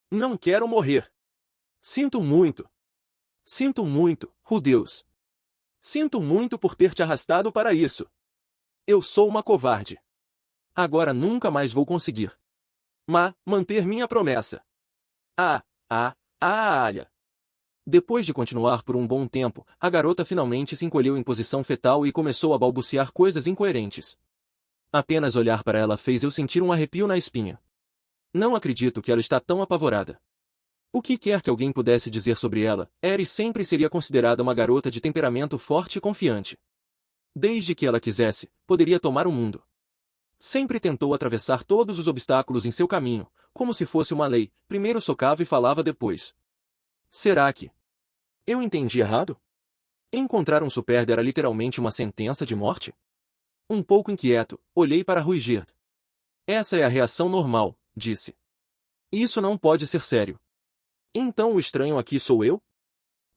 Não quero morrer. Sinto muito. Sinto muito, Deus. Sinto muito por ter te arrastado para isso. Eu sou uma covarde. Agora nunca mais vou conseguir. Manter minha promessa. Alha. Depois de continuar por um bom tempo, a garota finalmente se encolheu em posição fetal e começou a balbuciar coisas incoerentes. Apenas olhar para ela fez eu sentir um arrepio na espinha. Não acredito que ela está tão apavorada. O que quer que alguém pudesse dizer sobre ela, Eris sempre seria considerada uma garota de temperamento forte e confiante. Desde que ela quisesse, poderia tomar o mundo. Sempre tentou atravessar todos os obstáculos em seu caminho, como se fosse uma lei, primeiro socava e falava depois. Será que eu entendi errado? Encontrar um Superd era literalmente uma sentença de morte? Um pouco inquieto, olhei para Ruigerd. Essa é a reação normal, disse. Isso não pode ser sério. Então o estranho aqui sou eu?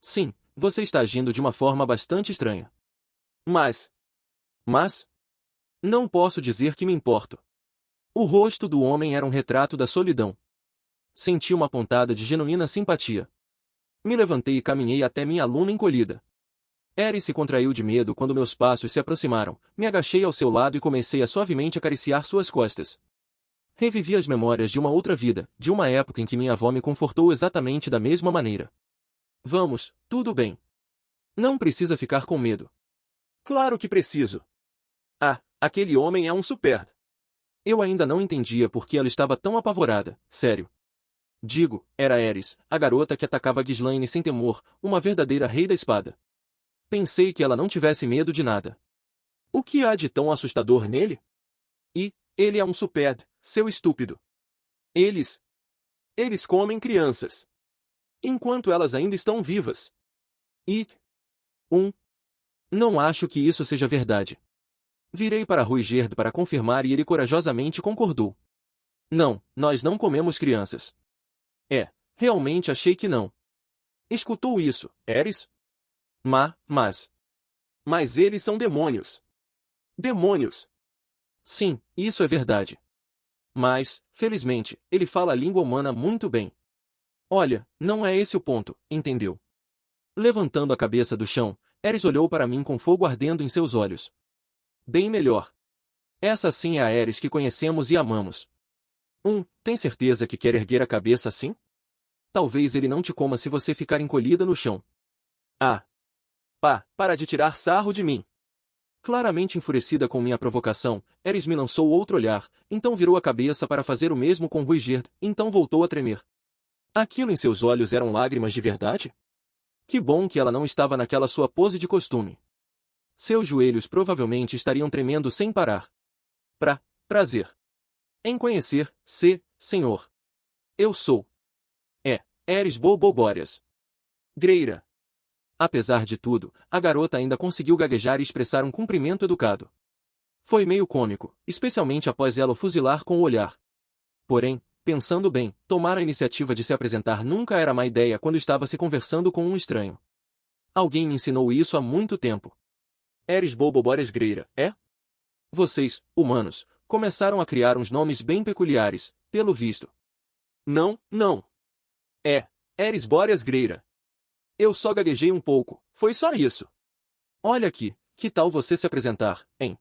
Sim, você está agindo de uma forma bastante estranha. Mas... Não posso dizer que me importo. O rosto do homem era um retrato da solidão. Senti uma pontada de genuína simpatia. Me levantei e caminhei até minha aluna encolhida. Eris se contraiu de medo quando meus passos se aproximaram, me agachei ao seu lado e comecei a suavemente acariciar suas costas. Revivi as memórias de uma outra vida, de uma época em que minha avó me confortou exatamente da mesma maneira. Vamos, tudo bem. Não precisa ficar com medo. Claro que preciso. Aquele homem é um Superd. Eu ainda não entendia por que ela estava tão apavorada, sério. Digo, era Eris, a garota que atacava Ghislaine sem temor, uma verdadeira rei da espada. Pensei que ela não tivesse medo de nada. O que há de tão assustador nele? Ele é um Superd, seu estúpido. Eles comem crianças. Enquanto elas ainda estão vivas. Não acho que isso seja verdade. Virei para Ruigerd para confirmar e ele corajosamente concordou. Não, nós não comemos crianças. Realmente achei que não. Escutou isso, Eris? Mas eles são demônios. Demônios. Sim, isso é verdade. Mas, felizmente, ele fala a língua humana muito bem. Olha, não é esse o ponto, entendeu? Levantando a cabeça do chão, Eris olhou para mim com fogo ardendo em seus olhos. Bem melhor. Essa sim é a Eris que conhecemos e amamos. Tem certeza que quer erguer a cabeça assim? Talvez ele não te coma se você ficar encolhida no chão. Para de tirar sarro de mim. Claramente enfurecida com minha provocação, Eris me lançou outro olhar, então virou a cabeça para fazer o mesmo com Ruigerd, então voltou a tremer. Aquilo em seus olhos eram lágrimas de verdade? Que bom que ela não estava naquela sua pose de costume. Seus joelhos provavelmente estariam tremendo sem parar. Prazer em conhecer, senhor. Eu sou. Eris Bobobóreas. Greira. Apesar de tudo, a garota ainda conseguiu gaguejar e expressar um cumprimento educado. Foi meio cômico, especialmente após ela o fuzilar com o olhar. Porém, pensando bem, tomar a iniciativa de se apresentar nunca era má ideia quando estava se conversando com um estranho. Alguém me ensinou isso há muito tempo. Eris Bobobóreas Greira, é? Vocês, humanos, começaram a criar uns nomes bem peculiares, pelo visto. Não. Eris Bóreas Greira. Eu só gaguejei um pouco, foi só isso. Olha aqui, que tal você se apresentar, hein?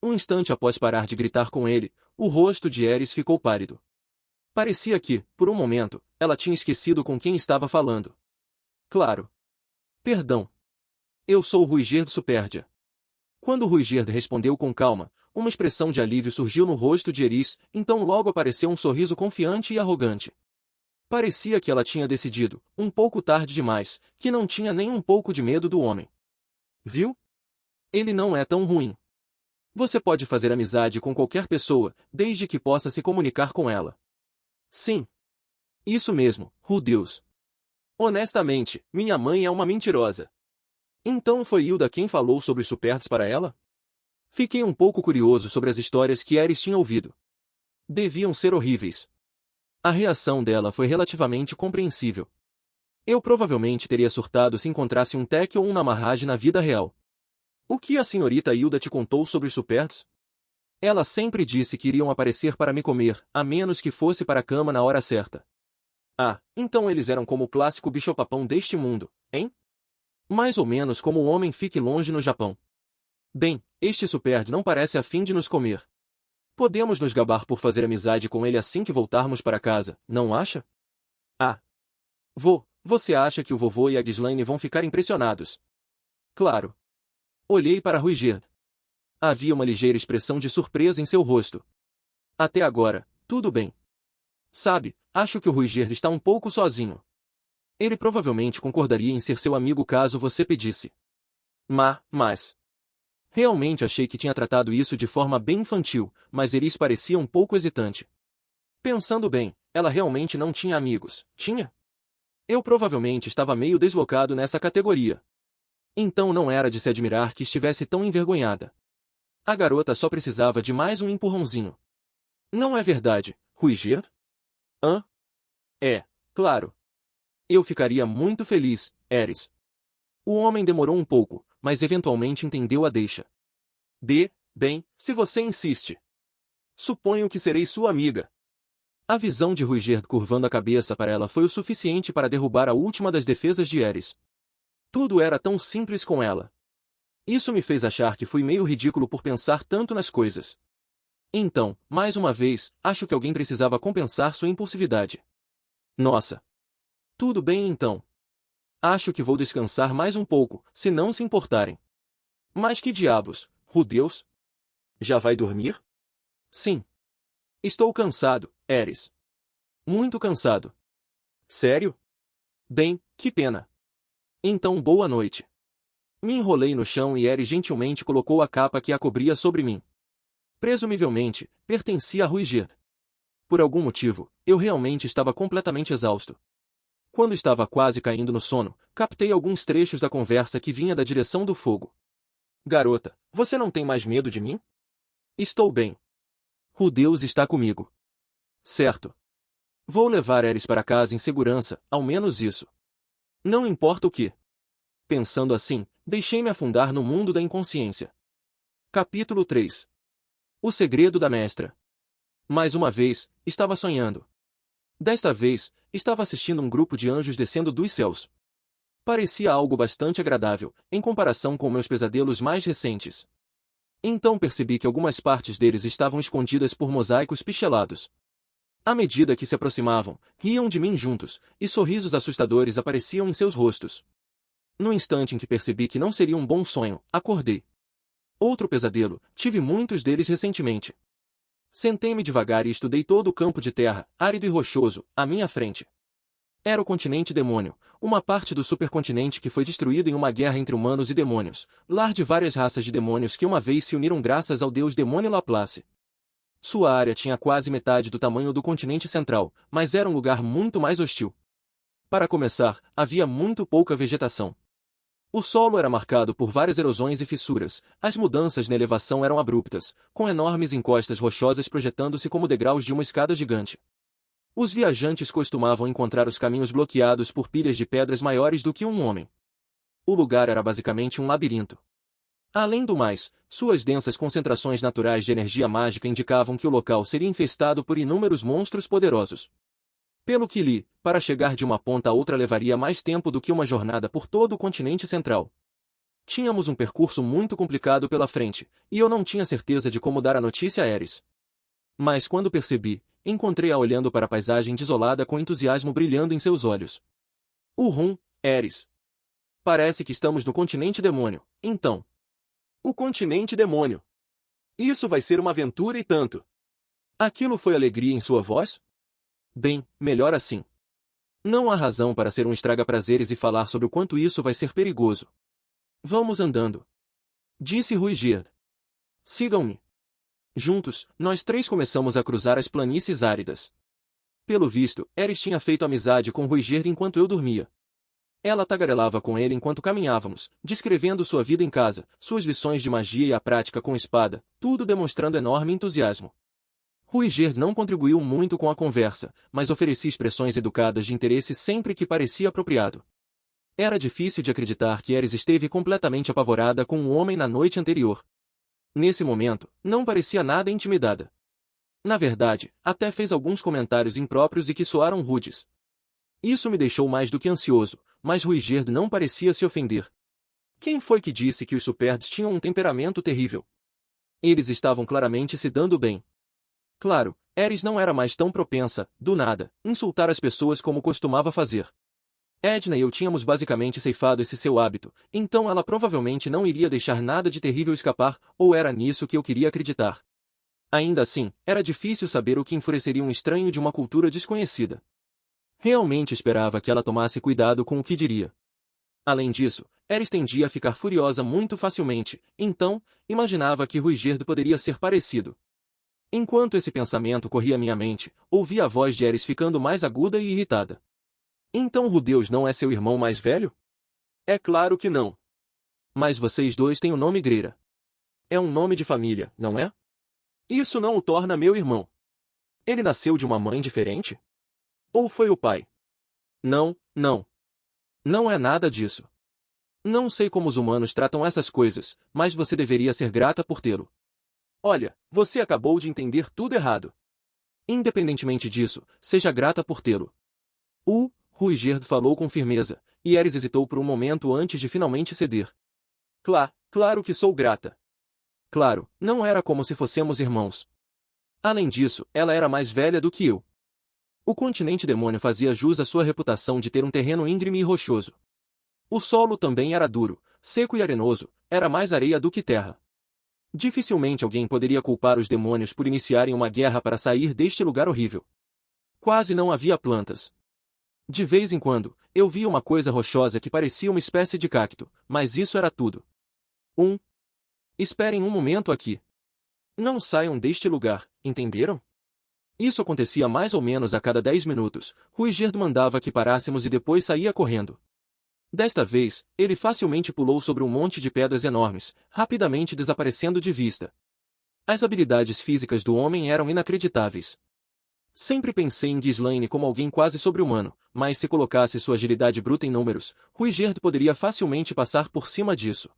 Um instante após parar de gritar com ele, o rosto de Eris ficou pálido. Parecia que, por um momento, ela tinha esquecido com quem estava falando. Claro. Perdão. Eu sou Ruigerd Superdia. Quando Ruigerd respondeu com calma, uma expressão de alívio surgiu no rosto de Eris, então logo apareceu um sorriso confiante e arrogante. Parecia que ela tinha decidido, um pouco tarde demais, que não tinha nem um pouco de medo do homem. Viu? Ele não é tão ruim. Você pode fazer amizade com qualquer pessoa, desde que possa se comunicar com ela. Sim. Isso mesmo, Deus. Honestamente, minha mãe é uma mentirosa. Então foi Hilda quem falou sobre os Superds para ela? Fiquei um pouco curioso sobre as histórias que Eris tinha ouvido. Deviam ser horríveis. A reação dela foi relativamente compreensível. Eu provavelmente teria surtado se encontrasse um Tech ou um Namarraj na vida real. O que a senhorita Hilda te contou sobre os Superds? Ela sempre disse que iriam aparecer para me comer, a menos que fosse para a cama na hora certa. Ah, então eles eram como o clássico bicho-papão deste mundo, hein? Mais ou menos como o homem fique longe no Japão. Bem, este Superd não parece a fim de nos comer. Podemos nos gabar por fazer amizade com ele assim que voltarmos para casa, não acha? Ah. Você acha que o vovô e a Ghislaine vão ficar impressionados? Claro. Olhei para Ruiger. Havia uma ligeira expressão de surpresa em seu rosto. Até agora, tudo bem. Sabe, acho que o Ruiger está um pouco sozinho. Ele provavelmente concordaria em ser seu amigo caso você pedisse. Mas... Realmente achei que tinha tratado isso de forma bem infantil, mas Eris parecia um pouco hesitante. Pensando bem, ela realmente não tinha amigos, tinha? Eu provavelmente estava meio deslocado nessa categoria. Então não era de se admirar que estivesse tão envergonhada. A garota só precisava de mais um empurrãozinho. Não é verdade, Ruiger? Hã? É, claro. Eu ficaria muito feliz, Eris. O homem demorou um pouco, mas eventualmente entendeu a deixa. Bem, se você insiste. Suponho que serei sua amiga. A visão de Ruiger curvando a cabeça para ela foi o suficiente para derrubar a última das defesas de Eris. Tudo era tão simples com ela. Isso me fez achar que fui meio ridículo por pensar tanto nas coisas. Então, mais uma vez, acho que alguém precisava compensar sua impulsividade. Nossa. Tudo bem então. Acho que vou descansar mais um pouco, se não se importarem. Mas que diabos, Rudeus? Já vai dormir? Sim. Estou cansado, Eris. Muito cansado. Sério? Bem, que pena. Então boa noite. Me enrolei no chão e Eris gentilmente colocou a capa que a cobria sobre mim. Presumivelmente, pertencia a Ruiger. Por algum motivo, eu realmente estava completamente exausto. Quando estava quase caindo no sono, captei alguns trechos da conversa que vinha da direção do fogo. Garota, você não tem mais medo de mim? Estou bem. Rudeus está comigo. Certo. Vou levar Eris para casa em segurança, ao menos isso. Não importa o que. Pensando assim, deixei-me afundar no mundo da inconsciência. Capítulo 3. O segredo da mestra. Mais uma vez, estava sonhando. Desta vez, estava assistindo um grupo de anjos descendo dos céus. Parecia algo bastante agradável, em comparação com meus pesadelos mais recentes. Então percebi que algumas partes deles estavam escondidas por mosaicos pichelados. À medida que se aproximavam, riam de mim juntos, e sorrisos assustadores apareciam em seus rostos. No instante em que percebi que não seria um bom sonho, acordei. Outro pesadelo, tive muitos deles recentemente. Sentei-me devagar e estudei todo o campo de terra, árido e rochoso, à minha frente. Era o continente demônio, uma parte do supercontinente que foi destruído em uma guerra entre humanos e demônios, lar de várias raças de demônios que uma vez se uniram graças ao deus demônio Laplace. Sua área tinha quase metade do tamanho do continente central, mas era um lugar muito mais hostil. Para começar, havia muito pouca vegetação. O solo era marcado por várias erosões e fissuras, as mudanças na elevação eram abruptas, com enormes encostas rochosas projetando-se como degraus de uma escada gigante. Os viajantes costumavam encontrar os caminhos bloqueados por pilhas de pedras maiores do que um homem. O lugar era basicamente um labirinto. Além do mais, suas densas concentrações naturais de energia mágica indicavam que o local seria infestado por inúmeros monstros poderosos. Pelo que li, para chegar de uma ponta a outra levaria mais tempo do que uma jornada por todo o continente central. Tínhamos um percurso muito complicado pela frente, e eu não tinha certeza de como dar a notícia a Eris. Mas quando percebi, encontrei-a olhando para a paisagem desolada com entusiasmo brilhando em seus olhos. Eris. Parece que estamos no continente demônio, então. O continente demônio. Isso vai ser uma aventura e tanto. Aquilo foi alegria em sua voz? Bem, melhor assim. Não há razão para ser um estraga-prazeres e falar sobre o quanto isso vai ser perigoso. Vamos andando. Disse Ruiger. Sigam-me. Juntos, nós três começamos a cruzar as planícies áridas. Pelo visto, Eris tinha feito amizade com Ruiger enquanto eu dormia. Ela tagarelava com ele enquanto caminhávamos, descrevendo sua vida em casa, suas lições de magia e a prática com espada, tudo demonstrando enorme entusiasmo. Ruiger não contribuiu muito com a conversa, mas oferecia expressões educadas de interesse sempre que parecia apropriado. Era difícil de acreditar que Eris esteve completamente apavorada com o homem na noite anterior. Nesse momento, não parecia nada intimidada. Na verdade, até fez alguns comentários impróprios e que soaram rudes. Isso me deixou mais do que ansioso, mas Ruiger não parecia se ofender. Quem foi que disse que os Superds tinham um temperamento terrível? Eles estavam claramente se dando bem. Claro, Eris não era mais tão propensa, do nada, insultar as pessoas como costumava fazer. Edna e eu tínhamos basicamente ceifado esse seu hábito, então ela provavelmente não iria deixar nada de terrível escapar, ou era nisso que eu queria acreditar. Ainda assim, era difícil saber o que enfureceria um estranho de uma cultura desconhecida. Realmente esperava que ela tomasse cuidado com o que diria. Além disso, Eris tendia a ficar furiosa muito facilmente, então, imaginava que Ruiger poderia ser parecido. Enquanto esse pensamento corria minha mente, ouvi a voz de Eris ficando mais aguda e irritada. Então Rudeus não é seu irmão mais velho? É claro que não. Mas vocês dois têm o nome Greira. É um nome de família, não é? Isso não o torna meu irmão. Ele nasceu de uma mãe diferente? Ou foi o pai? Não, não. Não é nada disso. Não sei como os humanos tratam essas coisas, mas você deveria ser grata por tê-lo. Olha, você acabou de entender tudo errado. Independentemente disso, seja grata por tê-lo. Ruiger falou com firmeza, e Eris hesitou por um momento antes de finalmente ceder. Claro que sou grata. Claro, não era como se fossemos irmãos. Além disso, ela era mais velha do que eu. O continente demônio fazia jus à sua reputação de ter um terreno íngreme e rochoso. O solo também era duro, seco e arenoso, era mais areia do que terra. Dificilmente alguém poderia culpar os demônios por iniciarem uma guerra para sair deste lugar horrível. Quase não havia plantas. De vez em quando, eu via uma coisa rochosa que parecia uma espécie de cacto, mas isso era tudo. Esperem um momento aqui. Não saiam deste lugar, entenderam? Isso acontecia mais ou menos a cada 10 minutos. Ruiger mandava que parássemos e depois saía correndo. Desta vez, ele facilmente pulou sobre um monte de pedras enormes, rapidamente desaparecendo de vista. As habilidades físicas do homem eram inacreditáveis. Sempre pensei em Ghislaine como alguém quase sobre-humano, mas se colocasse sua agilidade bruta em números, Ruiger poderia facilmente passar por cima disso.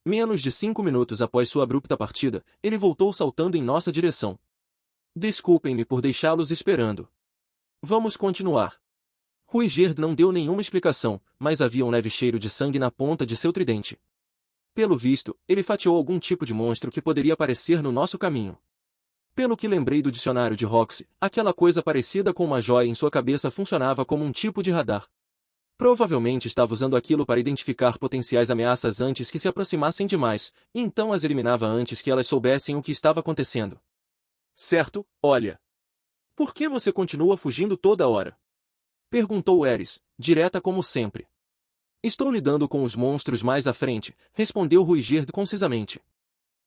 Menos de 5 minutos após sua abrupta partida, ele voltou saltando em nossa direção. Desculpem-me por deixá-los esperando. Vamos continuar. Ruiger não deu nenhuma explicação, mas havia um leve cheiro de sangue na ponta de seu tridente. Pelo visto, ele fatiou algum tipo de monstro que poderia aparecer no nosso caminho. Pelo que lembrei do dicionário de Roxy, aquela coisa parecida com uma joia em sua cabeça funcionava como um tipo de radar. Provavelmente estava usando aquilo para identificar potenciais ameaças antes que se aproximassem demais, e então as eliminava antes que elas soubessem o que estava acontecendo. Certo, olha. Por que você continua fugindo toda hora? Perguntou Eris, direta como sempre. Estou lidando com os monstros mais à frente, respondeu Ruiger concisamente.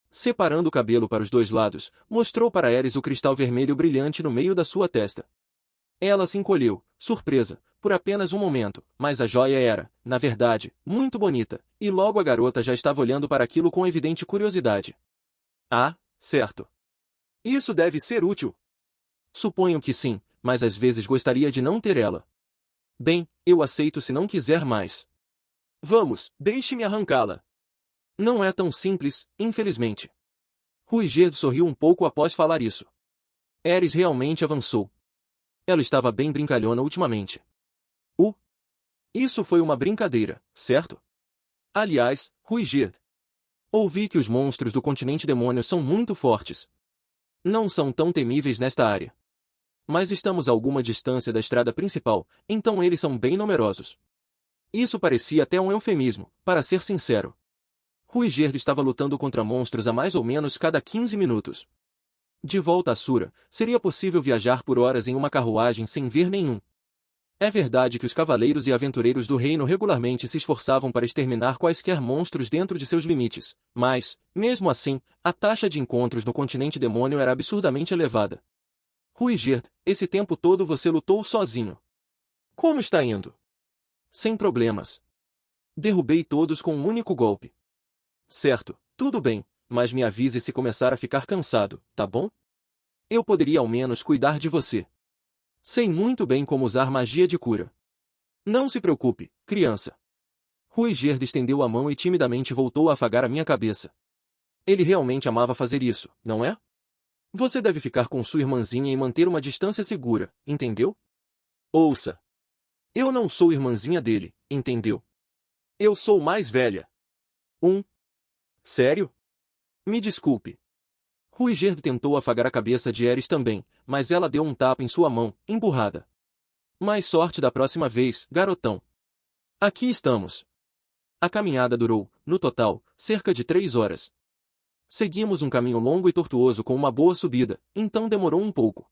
Separando o cabelo para os dois lados, mostrou para Eris o cristal vermelho brilhante no meio da sua testa. Ela se encolheu, surpresa, por apenas um momento, mas a joia era, na verdade, muito bonita, e logo a garota já estava olhando para aquilo com evidente curiosidade. Ah, certo. Isso deve ser útil. Suponho que sim, mas às vezes gostaria de não ter ela. Bem, eu aceito se não quiser mais. Vamos, deixe-me arrancá-la. Não é tão simples, infelizmente. Ruiger sorriu um pouco após falar isso. Eris realmente avançou. Ela estava bem brincalhona ultimamente. Isso foi uma brincadeira, certo? Aliás, Ruiger. Ouvi que os monstros do continente demônio são muito fortes. Não são tão temíveis nesta área. Mas estamos a alguma distância da estrada principal, então eles são bem numerosos. Isso parecia até um eufemismo, para ser sincero. Ruiger estava lutando contra monstros a mais ou menos cada 15 minutos. De volta a Sura, seria possível viajar por horas em uma carruagem sem ver nenhum. É verdade que os cavaleiros e aventureiros do reino regularmente se esforçavam para exterminar quaisquer monstros dentro de seus limites, mas, mesmo assim, a taxa de encontros no continente demônio era absurdamente elevada. Ruiger, esse tempo todo você lutou sozinho. Como está indo? Sem problemas. Derrubei todos com um único golpe. Certo, tudo bem, mas me avise se começar a ficar cansado, tá bom? Eu poderia ao menos cuidar de você. Sei muito bem como usar magia de cura. Não se preocupe, criança. Ruiger estendeu a mão e timidamente voltou a afagar a minha cabeça. Ele realmente amava fazer isso, não é? Você deve ficar com sua irmãzinha e manter uma distância segura, entendeu? Ouça. Eu não sou irmãzinha dele, entendeu? Eu sou mais velha. Sério? Me desculpe. Ruiger tentou afagar a cabeça de Eris também, mas ela deu um tapa em sua mão, emburrada. Mais sorte da próxima vez, garotão. Aqui estamos. A caminhada durou, no total, cerca de 3 horas. Seguimos um caminho longo e tortuoso com uma boa subida, então demorou um pouco.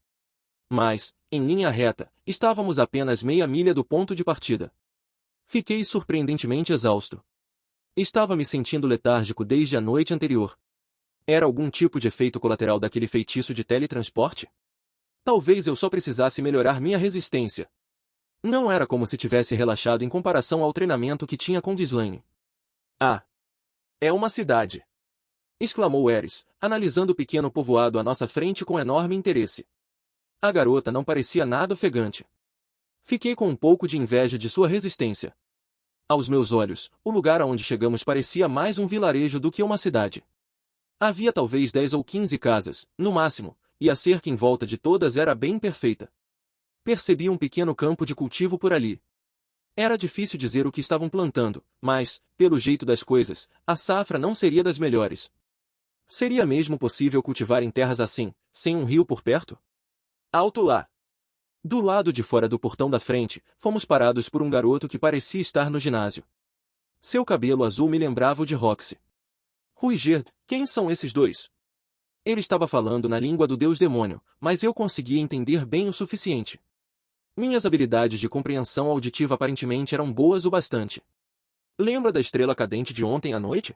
Mas, em linha reta, estávamos apenas meia milha do ponto de partida. Fiquei surpreendentemente exausto. Estava me sentindo letárgico desde a noite anterior. Era algum tipo de efeito colateral daquele feitiço de teletransporte? Talvez eu só precisasse melhorar minha resistência. Não era como se tivesse relaxado em comparação ao treinamento que tinha com Ghislaine. Ah! É uma cidade! Exclamou Eris, analisando o pequeno povoado à nossa frente com enorme interesse. A garota não parecia nada ofegante. Fiquei com um pouco de inveja de sua resistência. Aos meus olhos, o lugar aonde chegamos parecia mais um vilarejo do que uma cidade. Havia talvez 10 ou 15 casas, no máximo, e a cerca em volta de todas era bem perfeita. Percebi um pequeno campo de cultivo por ali. Era difícil dizer o que estavam plantando, mas, pelo jeito das coisas, a safra não seria das melhores. Seria mesmo possível cultivar em terras assim, sem um rio por perto? Alto lá! Do lado de fora do portão da frente, fomos parados por um garoto que parecia estar no ginásio. Seu cabelo azul me lembrava o de Roxy. Ruiger, quem são esses dois? Ele estava falando na língua do deus demônio, mas eu conseguia entender bem o suficiente. Minhas habilidades de compreensão auditiva aparentemente eram boas o bastante. Lembra da estrela cadente de ontem à noite?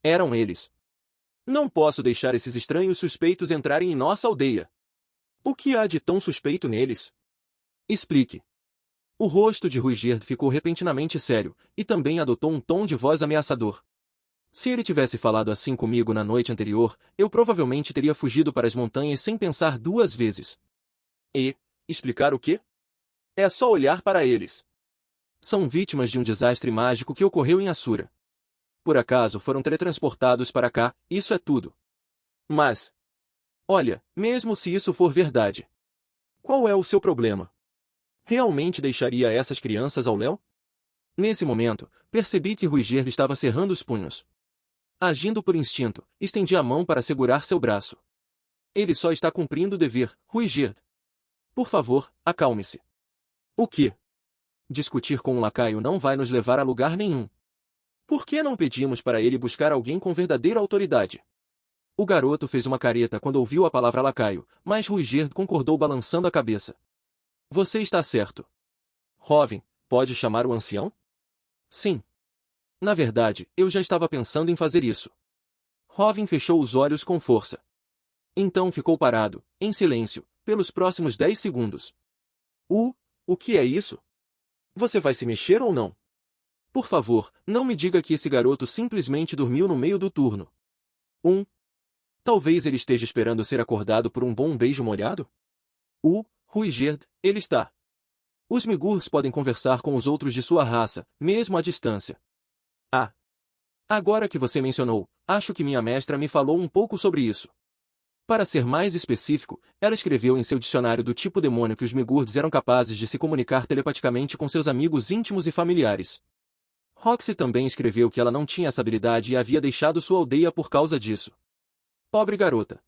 Eram eles. Não posso deixar esses estranhos suspeitos entrarem em nossa aldeia. O que há de tão suspeito neles? Explique. O rosto de Ruiger ficou repentinamente sério, e também adotou um tom de voz ameaçador. Se ele tivesse falado assim comigo na noite anterior, eu provavelmente teria fugido para as montanhas sem pensar 2 vezes. E, explicar o quê? É só olhar para eles. São vítimas de um desastre mágico que ocorreu em Assura. Por acaso foram teletransportados para cá, isso é tudo. Mas, olha, mesmo se isso for verdade, qual é o seu problema? Realmente deixaria essas crianças ao léu? Nesse momento, percebi que Ruiger estava cerrando os punhos. Agindo por instinto, estendi a mão para segurar seu braço. Ele só está cumprindo o dever, Ruiger. Por favor, acalme-se. O quê? Discutir com um lacaio não vai nos levar a lugar nenhum. Por que não pedimos para ele buscar alguém com verdadeira autoridade? O garoto fez uma careta quando ouviu a palavra lacaio, mas Ruiger concordou balançando a cabeça. Você está certo. Rovin, pode chamar o ancião? Sim. Na verdade, eu já estava pensando em fazer isso. Rovin fechou os olhos com força. Então ficou parado, em silêncio, pelos próximos 10 segundos. O que é isso? Você vai se mexer ou não? Por favor, não me diga que esse garoto simplesmente dormiu no meio do turno. Talvez ele esteja esperando ser acordado por um bom beijo molhado? Ruiger, ele está. Os Migurs podem conversar com os outros de sua raça, mesmo à distância. Ah! Agora que você mencionou, acho que minha mestra me falou um pouco sobre isso. Para ser mais específico, ela escreveu em seu dicionário do tipo demônio que os Migurds eram capazes de se comunicar telepaticamente com seus amigos íntimos e familiares. Roxy também escreveu que ela não tinha essa habilidade e havia deixado sua aldeia por causa disso. Pobre garota.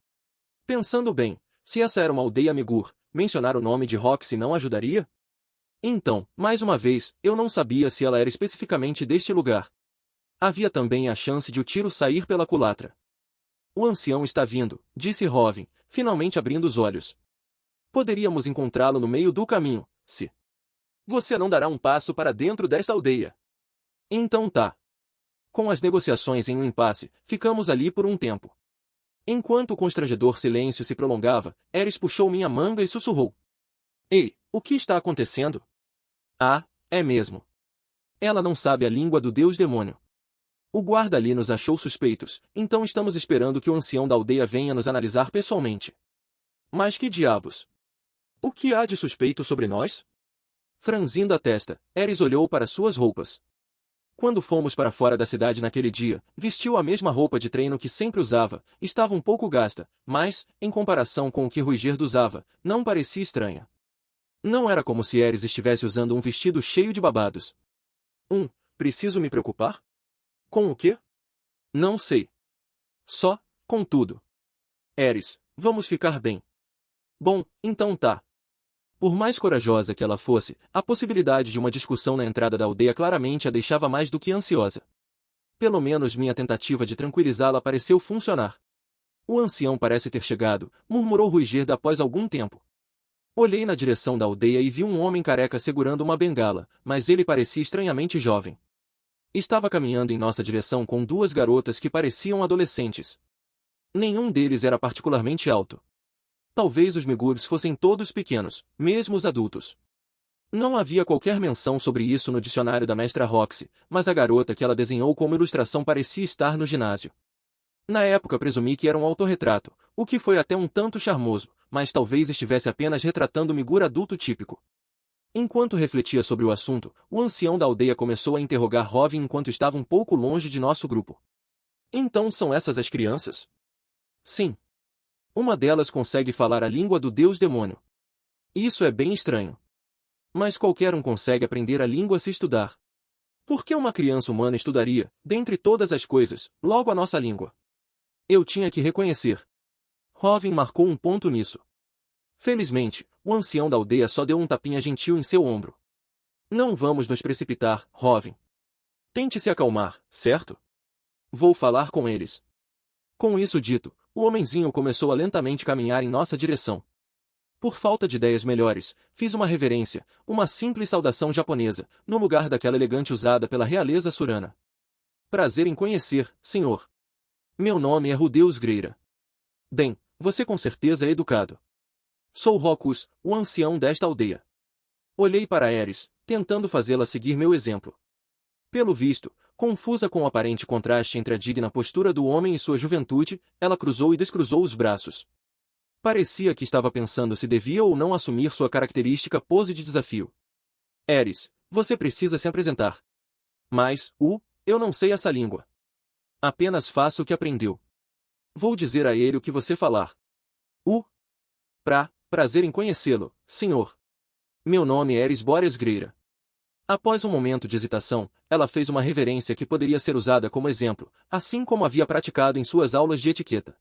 Pensando bem, se essa era uma aldeia Migur, mencionar o nome de Roxy não ajudaria? Então, mais uma vez, eu não sabia se ela era especificamente deste lugar. Havia também a chance de o tiro sair pela culatra. O ancião está vindo, disse Rovin, finalmente abrindo os olhos. Poderíamos encontrá-lo no meio do caminho, se você não dará um passo para dentro desta aldeia. Então tá. Com as negociações em um impasse, ficamos ali por um tempo. Enquanto o constrangedor silêncio se prolongava, Eris puxou minha manga e sussurrou. Ei, o que está acontecendo? Ah, é mesmo. Ela não sabe a língua do deus demônio. O guarda ali nos achou suspeitos, então estamos esperando que o ancião da aldeia venha nos analisar pessoalmente. Mas que diabos? O que há de suspeito sobre nós? Franzindo a testa, Ares olhou para suas roupas. Quando fomos para fora da cidade naquele dia, vestiu a mesma roupa de treino que sempre usava, estava um pouco gasta, mas, em comparação com o que Ruigerdo usava, não parecia estranha. Não era como se Ares estivesse usando um vestido cheio de babados. Preciso me preocupar? Com o quê? Não sei. Só, com tudo. Ares, vamos ficar bem. Bom, então tá. Por mais corajosa que ela fosse, a possibilidade de uma discussão na entrada da aldeia claramente a deixava mais do que ansiosa. Pelo menos minha tentativa de tranquilizá-la pareceu funcionar. O ancião parece ter chegado, murmurou Ruigerda após algum tempo. Olhei na direção da aldeia e vi um homem careca segurando uma bengala, mas ele parecia estranhamente jovem. Estava caminhando em nossa direção com duas garotas que pareciam adolescentes. Nenhum deles era particularmente alto. Talvez os Migurs fossem todos pequenos, mesmo os adultos. Não havia qualquer menção sobre isso no dicionário da mestra Roxy, mas a garota que ela desenhou como ilustração parecia estar no ginásio. Na época presumi que era um autorretrato, o que foi até um tanto charmoso, mas talvez estivesse apenas retratando o Migur adulto típico. Enquanto refletia sobre o assunto, o ancião da aldeia começou a interrogar Rovin enquanto estava um pouco longe de nosso grupo. Então são essas as crianças? Sim. Uma delas consegue falar a língua do deus-demônio. Isso é bem estranho. Mas qualquer um consegue aprender a língua se estudar. Por que uma criança humana estudaria, dentre todas as coisas, logo a nossa língua? Eu tinha que reconhecer. Rovin marcou um ponto nisso. Felizmente, o ancião da aldeia só deu um tapinha gentil em seu ombro. Não vamos nos precipitar, Rovin. Tente se acalmar, certo? Vou falar com eles. Com isso dito, o homenzinho começou a lentamente caminhar em nossa direção. Por falta de ideias melhores, fiz uma reverência, uma simples saudação japonesa, no lugar daquela elegante usada pela realeza surana. Prazer em conhecer, senhor. Meu nome é Rudeus Greira. Bem, você com certeza é educado. Sou Rokus, o ancião desta aldeia. Olhei para Ares, tentando fazê-la seguir meu exemplo. Pelo visto, confusa com o aparente contraste entre a digna postura do homem e sua juventude, ela cruzou e descruzou os braços. Parecia que estava pensando se devia ou não assumir sua característica pose de desafio. Ares, você precisa se apresentar. Mas, eu não sei essa língua. Apenas faço o que aprendeu. Vou dizer a ele o que você falar. Prazer em conhecê-lo, senhor. Meu nome é Ares Boreas Greira. Após um momento de hesitação, ela fez uma reverência que poderia ser usada como exemplo, assim como havia praticado em suas aulas de etiqueta.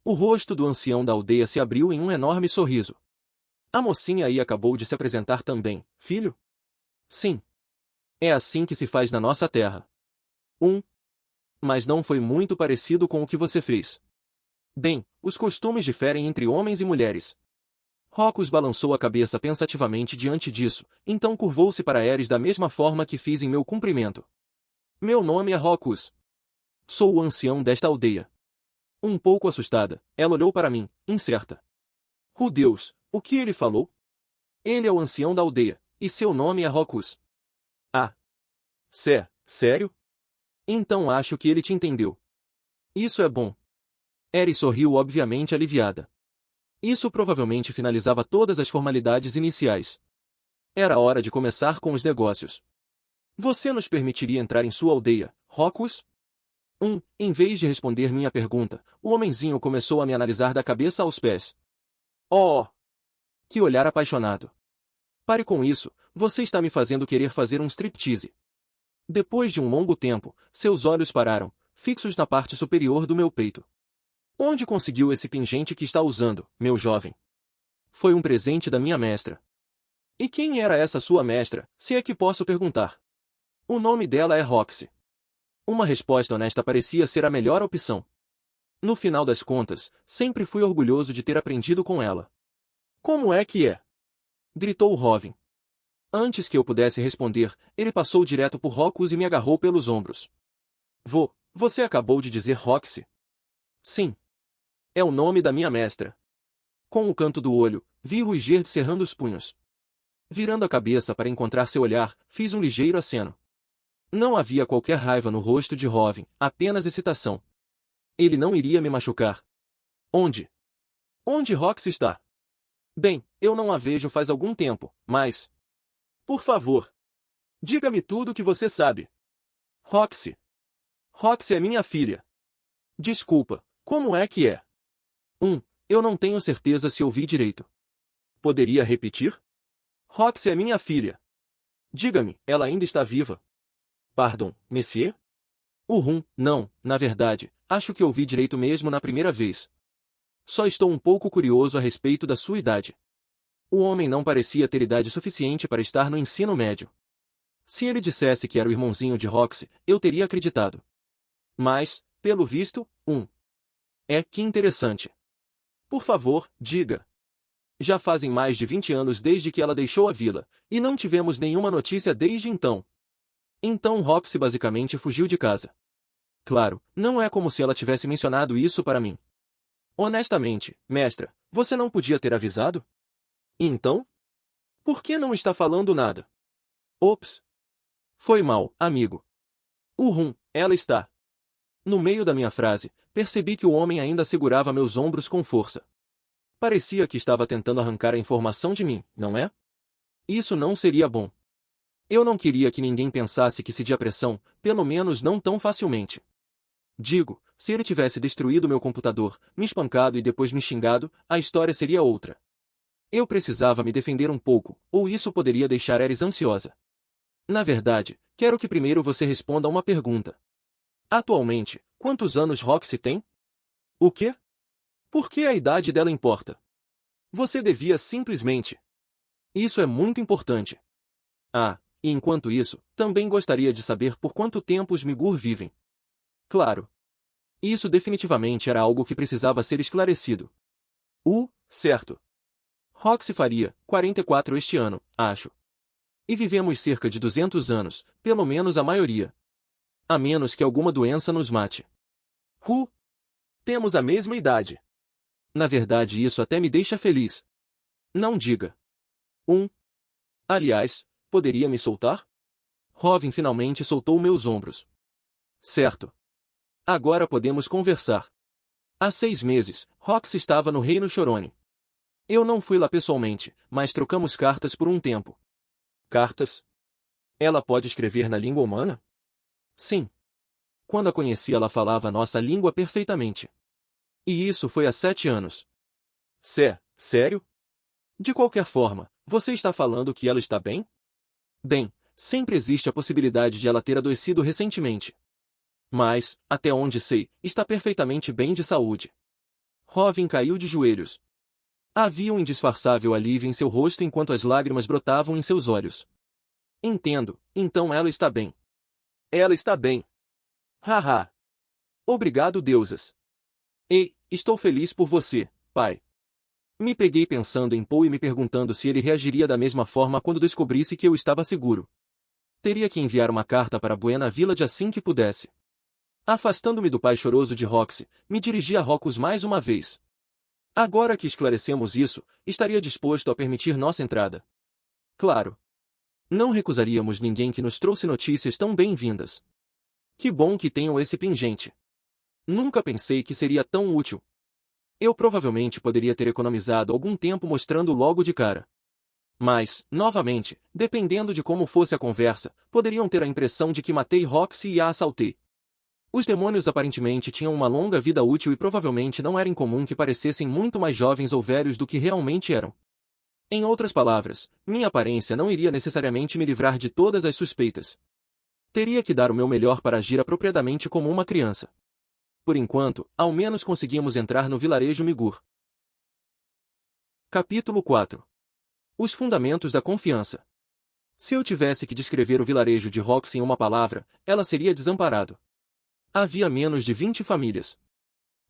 O rosto do ancião da aldeia se abriu em um enorme sorriso. A mocinha aí acabou de se apresentar também, filho? Sim. É assim que se faz na nossa terra. Mas não foi muito parecido com o que você fez. Bem, os costumes diferem entre homens e mulheres. Rokus balançou a cabeça pensativamente diante disso, então curvou-se para Ares da mesma forma que fiz em meu cumprimento. Meu nome é Rokus. Sou o ancião desta aldeia. Um pouco assustada, ela olhou para mim, incerta. Deus, o que ele falou? Ele é o ancião da aldeia, e seu nome é Rokus. Ah. Sério? Então acho que ele te entendeu. Isso é bom. Ares sorriu obviamente aliviada. Isso provavelmente finalizava todas as formalidades iniciais. Era hora de começar com os negócios. Você nos permitiria entrar em sua aldeia, Rokus? Em vez de responder minha pergunta, o homenzinho começou a me analisar da cabeça aos pés. Oh! Que olhar apaixonado. Pare com isso, você está me fazendo querer fazer um striptease. Depois de um longo tempo, seus olhos pararam, fixos na parte superior do meu peito. Onde conseguiu esse pingente que está usando, meu jovem? Foi um presente da minha mestra. E quem era essa sua mestra, se é que posso perguntar? O nome dela é Roxy. Uma resposta honesta parecia ser a melhor opção. No final das contas, sempre fui orgulhoso de ter aprendido com ela. Como é que é? Gritou Rovin. Antes que eu pudesse responder, ele passou direto por Rokus e me agarrou pelos ombros. Você acabou de dizer Roxy? Sim. É o nome da minha mestra. Com o canto do olho, vi Ruiger cerrando os punhos. Virando a cabeça para encontrar seu olhar, fiz um ligeiro aceno. Não havia qualquer raiva no rosto de Rovin, apenas excitação. Ele não iria me machucar. Onde? Onde Roxy está? Bem, eu não a vejo faz algum tempo, mas... Por favor, diga-me tudo o que você sabe. Roxy. Roxy é minha filha. Desculpa, como é que é? Eu não tenho certeza se ouvi direito. Poderia repetir? Roxy é minha filha. Diga-me, ela ainda está viva? Pardon, monsieur? Não, na verdade, acho que ouvi direito mesmo na primeira vez. Só estou um pouco curioso a respeito da sua idade. O homem não parecia ter idade suficiente para estar no ensino médio. Se ele dissesse que era o irmãozinho de Roxy, eu teria acreditado. Mas, pelo visto, que interessante. Por favor, diga. Já fazem mais de 20 anos desde que ela deixou a vila, e não tivemos nenhuma notícia desde então. Então Roxy basicamente fugiu de casa. Claro, não é como se ela tivesse mencionado isso para mim. Honestamente, mestra, você não podia ter avisado? Então? Por que não está falando nada? Ops. Foi mal, amigo. Ela está. No meio da minha frase, percebi que o homem ainda segurava meus ombros com força. Parecia que estava tentando arrancar a informação de mim, não é? Isso não seria bom. Eu não queria que ninguém pensasse que cedia pressão, pelo menos não tão facilmente. Digo, se ele tivesse destruído meu computador, me espancado e depois me xingado, a história seria outra. Eu precisava me defender um pouco, ou isso poderia deixar Ares ansiosa. Na verdade, quero que primeiro você responda a uma pergunta. Atualmente, quantos anos Roxy tem? O quê? Por que a idade dela importa? Você devia simplesmente... Isso é muito importante. E enquanto isso, também gostaria de saber por quanto tempo os Migur vivem. Claro. Isso definitivamente era algo que precisava ser esclarecido. Certo. Roxy faria 44 este ano, acho. E vivemos cerca de 200 anos, pelo menos a maioria. A menos que alguma doença nos mate. Temos a mesma idade. Na verdade, isso até me deixa feliz. Não diga. Aliás, poderia me soltar? Robin finalmente soltou meus ombros. Certo. Agora podemos conversar. Há 6 meses, Roxy estava no Reino Chorone. Eu não fui lá pessoalmente, mas trocamos cartas por um tempo. Cartas? Ela pode escrever na língua humana? Sim. Quando a conheci, ela falava nossa língua perfeitamente. E isso foi há 7 anos. Sério? De qualquer forma, você está falando que ela está bem? Bem, sempre existe a possibilidade de ela ter adoecido recentemente. Mas, até onde sei, está perfeitamente bem de saúde. Robin caiu de joelhos. Havia um indisfarçável alívio em seu rosto enquanto as lágrimas brotavam em seus olhos. Entendo, então ela está bem. Ela está bem. Haha. Obrigado, deusas. Ei, estou feliz por você, pai. Me peguei pensando em Paul e me perguntando se ele reagiria da mesma forma quando descobrisse que eu estava seguro. Teria que enviar uma carta para Buena Village assim que pudesse. Afastando-me do pai choroso de Roxy, me dirigi a Rocus mais uma vez. Agora que esclarecemos isso, estaria disposto a permitir nossa entrada. Claro. Não recusaríamos ninguém que nos trouxe notícias tão bem-vindas. Que bom que tenham esse pingente. Nunca pensei que seria tão útil. Eu provavelmente poderia ter economizado algum tempo mostrando logo de cara. Mas, novamente, dependendo de como fosse a conversa, poderiam ter a impressão de que matei Roxy e a assaltei. Os demônios aparentemente tinham uma longa vida útil e provavelmente não era incomum que parecessem muito mais jovens ou velhos do que realmente eram. Em outras palavras, minha aparência não iria necessariamente me livrar de todas as suspeitas. Teria que dar o meu melhor para agir apropriadamente como uma criança. Por enquanto, ao menos conseguimos entrar no vilarejo Migur. Capítulo 4. Os fundamentos da confiança. Se eu tivesse que descrever o vilarejo de Roxy em uma palavra, ela seria desamparado. Havia menos de 20 famílias.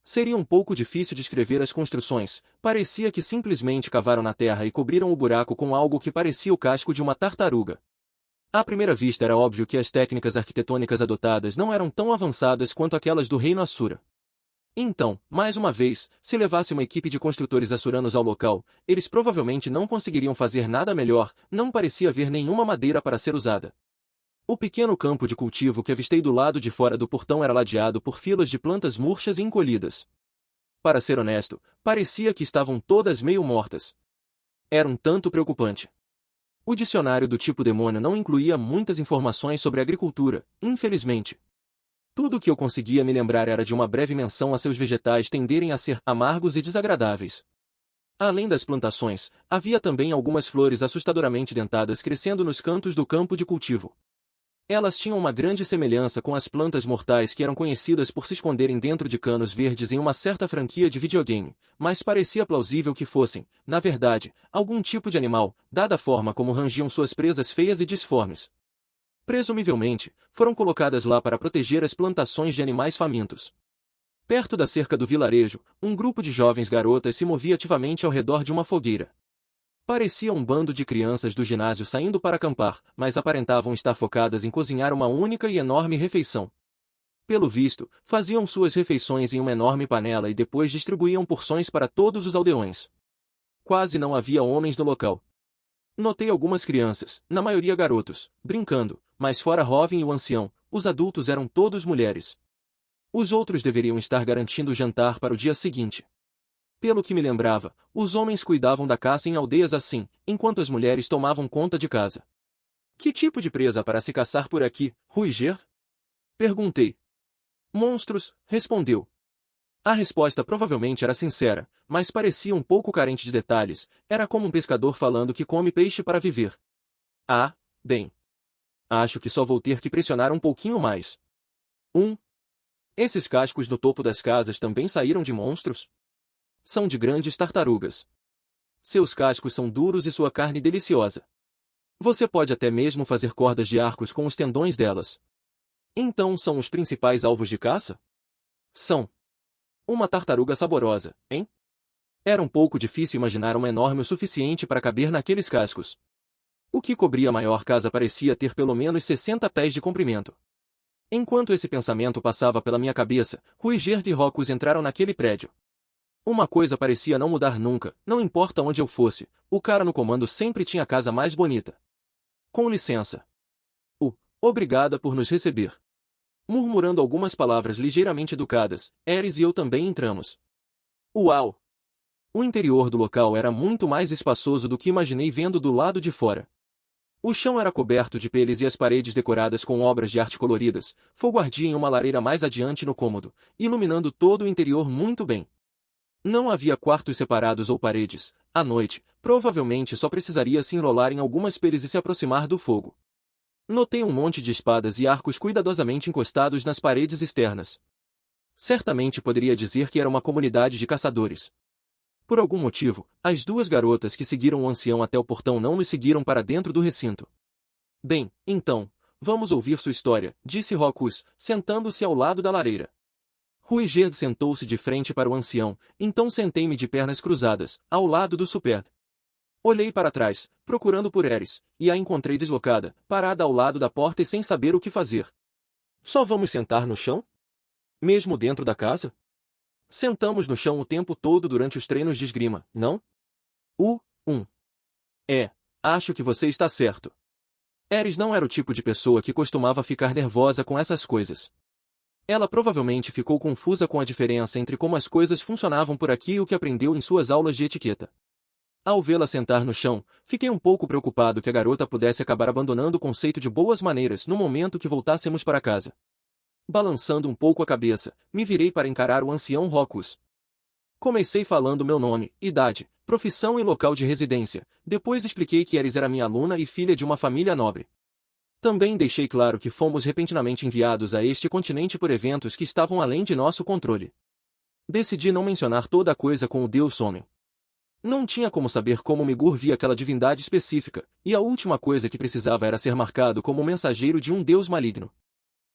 Seria um pouco difícil descrever as construções, parecia que simplesmente cavaram na terra e cobriram o buraco com algo que parecia o casco de uma tartaruga. À primeira vista era óbvio que as técnicas arquitetônicas adotadas não eram tão avançadas quanto aquelas do reino Assura. Então, mais uma vez, se levasse uma equipe de construtores assuranos ao local, eles provavelmente não conseguiriam fazer nada melhor, não parecia haver nenhuma madeira para ser usada. O pequeno campo de cultivo que avistei do lado de fora do portão era ladeado por filas de plantas murchas e encolhidas. Para ser honesto, parecia que estavam todas meio mortas. Era um tanto preocupante. O dicionário do tipo demônio não incluía muitas informações sobre agricultura, infelizmente. Tudo o que eu conseguia me lembrar era de uma breve menção a seus vegetais tenderem a ser amargos e desagradáveis. Além das plantações, havia também algumas flores assustadoramente dentadas crescendo nos cantos do campo de cultivo. Elas tinham uma grande semelhança com as plantas mortais que eram conhecidas por se esconderem dentro de canos verdes em uma certa franquia de videogame, mas parecia plausível que fossem, na verdade, algum tipo de animal, dada a forma como rangiam suas presas feias e disformes. Presumivelmente, foram colocadas lá para proteger as plantações de animais famintos. Perto da cerca do vilarejo, um grupo de jovens garotas se movia ativamente ao redor de uma fogueira. Parecia um bando de crianças do ginásio saindo para acampar, mas aparentavam estar focadas em cozinhar uma única e enorme refeição. Pelo visto, faziam suas refeições em uma enorme panela e depois distribuíam porções para todos os aldeões. Quase não havia homens no local. Notei algumas crianças, na maioria garotos, brincando, mas fora Robin e o ancião, os adultos eram todos mulheres. Os outros deveriam estar garantindo o jantar para o dia seguinte. Pelo que me lembrava, os homens cuidavam da caça em aldeias assim, enquanto as mulheres tomavam conta de casa. Que tipo de presa para se caçar por aqui, Ruiger? Perguntei. Monstros, respondeu. A resposta provavelmente era sincera, mas parecia um pouco carente de detalhes, era como um pescador falando que come peixe para viver. Ah, bem. Acho que só vou ter que pressionar um pouquinho mais. Esses cascos no topo das casas também saíram de monstros? São de grandes tartarugas. Seus cascos são duros e sua carne deliciosa. Você pode até mesmo fazer cordas de arcos com os tendões delas. Então são os principais alvos de caça? São. Uma tartaruga saborosa, hein? Era um pouco difícil imaginar uma enorme o suficiente para caber naqueles cascos. O que cobria a maior casa parecia ter pelo menos 60 pés de comprimento. Enquanto esse pensamento passava pela minha cabeça, Ruiger e Rockus entraram naquele prédio. Uma coisa parecia não mudar nunca, não importa onde eu fosse, o cara no comando sempre tinha a casa mais bonita. Com licença. Obrigada por nos receber. Murmurando algumas palavras ligeiramente educadas, Eris e eu também entramos. Uau! O interior do local era muito mais espaçoso do que imaginei vendo do lado de fora. O chão era coberto de peles e as paredes decoradas com obras de arte coloridas, fogo ardia em uma lareira mais adiante no cômodo, iluminando todo o interior muito bem. Não havia quartos separados ou paredes. À noite, provavelmente só precisaria se enrolar em algumas peles e se aproximar do fogo. Notei um monte de espadas e arcos cuidadosamente encostados nas paredes externas. Certamente poderia dizer que era uma comunidade de caçadores. Por algum motivo, as duas garotas que seguiram o ancião até o portão não nos seguiram para dentro do recinto. Bem, então, vamos ouvir sua história, disse Rockus, sentando-se ao lado da lareira. Ruiger sentou-se de frente para o ancião, então sentei-me de pernas cruzadas, ao lado do super. Olhei para trás, procurando por Eris, e a encontrei deslocada, parada ao lado da porta e sem saber o que fazer. Só vamos sentar no chão? Mesmo dentro da casa? Sentamos no chão o tempo todo durante os treinos de esgrima, não? Acho que você está certo. Eris não era o tipo de pessoa que costumava ficar nervosa com essas coisas. Ela provavelmente ficou confusa com a diferença entre como as coisas funcionavam por aqui e o que aprendeu em suas aulas de etiqueta. Ao vê-la sentar no chão, fiquei um pouco preocupado que a garota pudesse acabar abandonando o conceito de boas maneiras no momento que voltássemos para casa. Balançando um pouco a cabeça, me virei para encarar o ancião Rockus. Comecei falando meu nome, idade, profissão e local de residência, depois expliquei que Eris era minha aluna e filha de uma família nobre. Também deixei claro que fomos repentinamente enviados a este continente por eventos que estavam além de nosso controle. Decidi não mencionar toda a coisa com o Deus Homem. Não tinha como saber como Migur via aquela divindade específica, e a última coisa que precisava era ser marcado como o mensageiro de um deus maligno.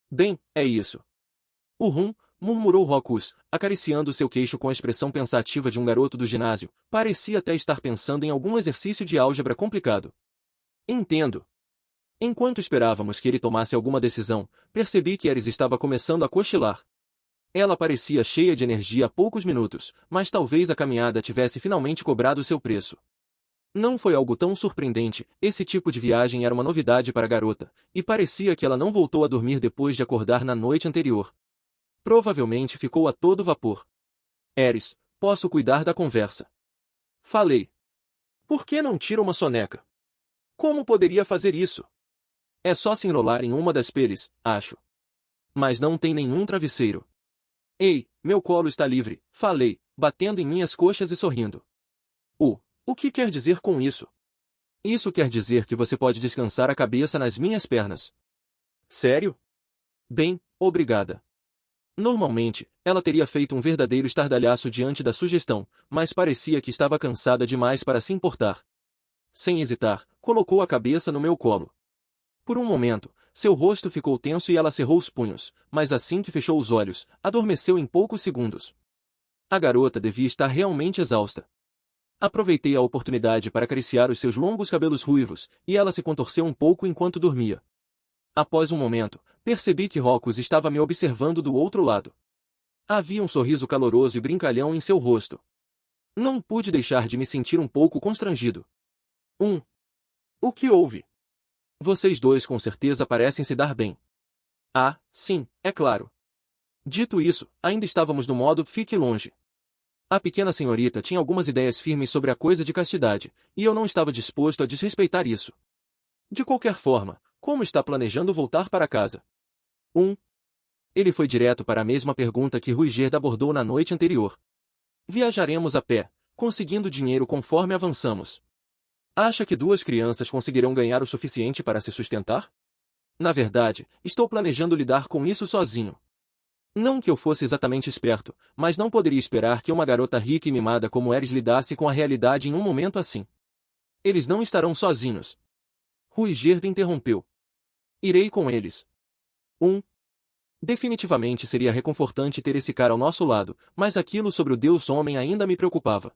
Bem, é isso. Murmurou Rockus, acariciando seu queixo com a expressão pensativa de um garoto do ginásio, parecia até estar pensando em algum exercício de álgebra complicado. Entendo. Enquanto esperávamos que ele tomasse alguma decisão, percebi que Eris estava começando a cochilar. Ela parecia cheia de energia há poucos minutos, mas talvez a caminhada tivesse finalmente cobrado seu preço. Não foi algo tão surpreendente, esse tipo de viagem era uma novidade para a garota, e parecia que ela não voltou a dormir depois de acordar na noite anterior. Provavelmente ficou a todo vapor. Eris, posso cuidar da conversa. Falei. Por que não tira uma soneca? Como poderia fazer isso? É só se enrolar em uma das peles, acho. Mas não tem nenhum travesseiro. Ei, meu colo está livre, falei, batendo em minhas coxas e sorrindo. O que quer dizer com isso? Isso quer dizer que você pode descansar a cabeça nas minhas pernas. Sério? Bem, obrigada. Normalmente, ela teria feito um verdadeiro estardalhaço diante da sugestão, mas parecia que estava cansada demais para se importar. Sem hesitar, colocou a cabeça no meu colo. Por um momento, seu rosto ficou tenso e ela cerrou os punhos, mas assim que fechou os olhos, adormeceu em poucos segundos. A garota devia estar realmente exausta. Aproveitei a oportunidade para acariciar os seus longos cabelos ruivos, e ela se contorceu um pouco enquanto dormia. Após um momento, percebi que Rockus estava me observando do outro lado. Havia um sorriso caloroso e brincalhão em seu rosto. Não pude deixar de me sentir um pouco constrangido. O que houve? Vocês dois com certeza parecem se dar bem. Ah, sim, é claro. Dito isso, ainda estávamos no modo fique longe. A pequena senhorita tinha algumas ideias firmes sobre a coisa de castidade, e eu não estava disposto a desrespeitar isso. De qualquer forma, como está planejando voltar para casa? Ele foi direto para a mesma pergunta que Ruiger abordou na noite anterior. Viajaremos a pé, conseguindo dinheiro conforme avançamos. Acha que 2 crianças conseguirão ganhar o suficiente para se sustentar? Na verdade, estou planejando lidar com isso sozinho. Não que eu fosse exatamente esperto, mas não poderia esperar que uma garota rica e mimada como Eris lidasse com a realidade em um momento assim. Eles não estarão sozinhos. Ruiger interrompeu. Irei com eles. Definitivamente seria reconfortante ter esse cara ao nosso lado, mas aquilo sobre o Deus Homem ainda me preocupava.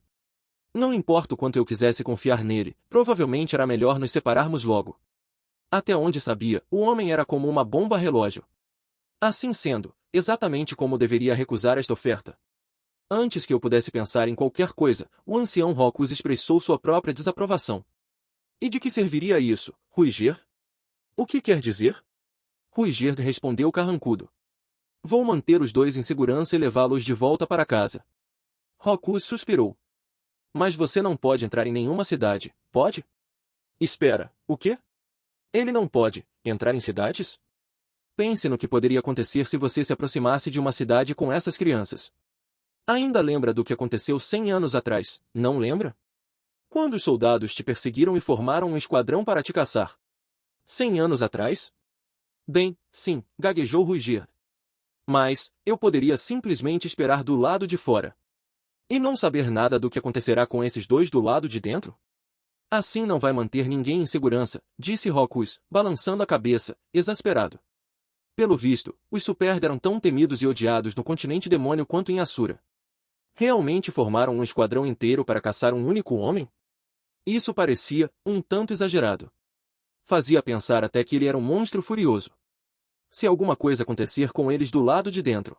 Não importa o quanto eu quisesse confiar nele, provavelmente era melhor nos separarmos logo. Até onde sabia, o homem era como uma bomba relógio. Assim sendo, exatamente como deveria recusar esta oferta. Antes que eu pudesse pensar em qualquer coisa, o ancião Rockus expressou sua própria desaprovação. E de que serviria isso, Ruiger? O que quer dizer? Ruiger respondeu carrancudo. Vou manter os dois em segurança e levá-los de volta para casa. Rockus suspirou. Mas você não pode entrar em nenhuma cidade, pode? Espera, o quê? Ele não pode entrar em cidades? Pense no que poderia acontecer se você se aproximasse de uma cidade com essas crianças. Ainda lembra do que aconteceu 100 anos atrás, não lembra? Quando os soldados te perseguiram e formaram um esquadrão para te caçar. 100 anos atrás? Bem, sim, gaguejou Ruiger. Mas, eu poderia simplesmente esperar do lado de fora. E não saber nada do que acontecerá com esses dois do lado de dentro? Assim não vai manter ninguém em segurança, disse Rockus, balançando a cabeça, exasperado. Pelo visto, os Superd eram tão temidos e odiados no continente demônio quanto em Assura. Realmente formaram um esquadrão inteiro para caçar um único homem? Isso parecia um tanto exagerado. Fazia pensar até que ele era um monstro furioso. Se alguma coisa acontecer com eles do lado de dentro.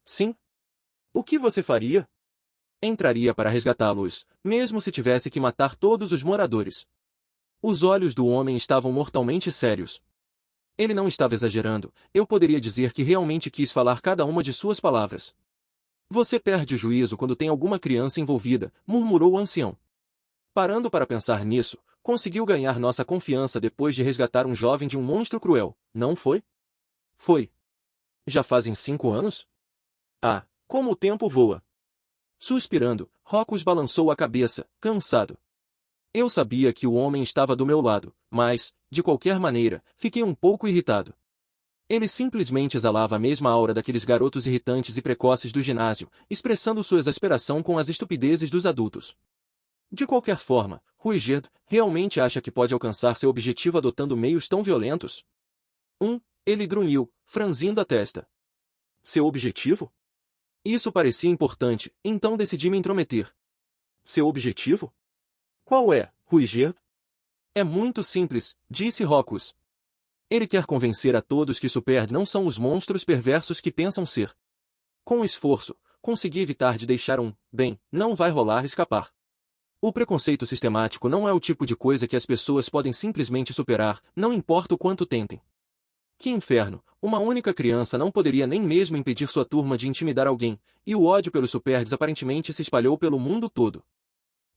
Sim? O que você faria? Entraria para resgatá-los, mesmo se tivesse que matar todos os moradores. Os olhos do homem estavam mortalmente sérios. Ele não estava exagerando, eu poderia dizer que realmente quis falar cada uma de suas palavras. Você perde o juízo quando tem alguma criança envolvida, murmurou o ancião. Parando para pensar nisso, conseguiu ganhar nossa confiança depois de resgatar um jovem de um monstro cruel, não foi? Foi. Já fazem 5 anos? Ah, como o tempo voa. Suspirando, Rockus balançou a cabeça, cansado. Eu sabia que o homem estava do meu lado, mas, de qualquer maneira, fiquei um pouco irritado. Ele simplesmente exalava a mesma aura daqueles garotos irritantes e precoces do ginásio, expressando sua exasperação com as estupidezes dos adultos. De qualquer forma, Ruiger realmente acha que pode alcançar seu objetivo adotando meios tão violentos? Ele grunhiu, franzindo a testa. Seu objetivo? Isso parecia importante, então decidi me intrometer. Seu objetivo? Qual é, Ruiger? É muito simples, disse Rockus. Ele quer convencer a todos que Superd não são os monstros perversos que pensam ser. Com esforço, consegui evitar de deixar não vai rolar escapar. O preconceito sistemático não é o tipo de coisa que as pessoas podem simplesmente superar, não importa o quanto tentem. Que inferno! Uma única criança não poderia nem mesmo impedir sua turma de intimidar alguém, e o ódio pelos Superds aparentemente se espalhou pelo mundo todo.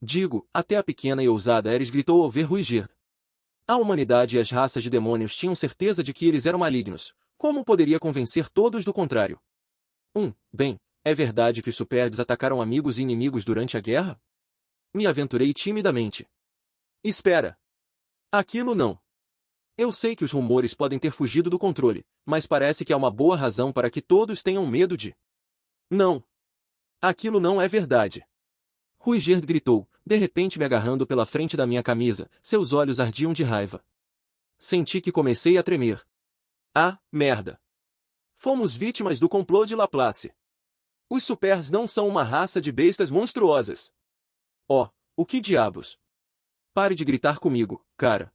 Digo, até a pequena e ousada Ares gritou ao ver rugir. A humanidade e as raças de demônios tinham certeza de que eles eram malignos. Como poderia convencer todos do contrário? Bem, é verdade que os Superds atacaram amigos e inimigos durante a guerra? Me aventurei timidamente. Espera! Aquilo não. Eu sei que os rumores podem ter fugido do controle, mas parece que há uma boa razão para que todos tenham medo de... Não! Aquilo não é verdade! Ruigerd gritou, de repente me agarrando pela frente da minha camisa, seus olhos ardiam de raiva. Senti que comecei a tremer. Ah, merda! Fomos vítimas do complô de Laplace. Os Supers não são uma raça de bestas monstruosas. Oh, o que diabos! Pare de gritar comigo, cara.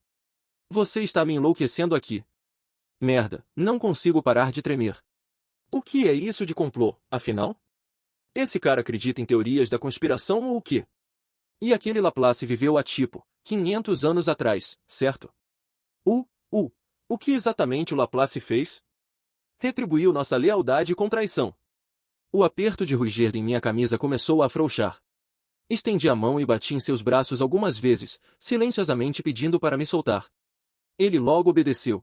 Você está me enlouquecendo aqui. Merda, não consigo parar de tremer. O que é isso de complô, afinal? Esse cara acredita em teorias da conspiração ou o quê? E aquele Laplace viveu há tipo 500 anos atrás, certo? O que exatamente o Laplace fez? Retribuiu nossa lealdade com traição. O aperto de Ruigerd em minha camisa começou a afrouxar. Estendi a mão e bati em seus braços algumas vezes, silenciosamente pedindo para me soltar. Ele logo obedeceu.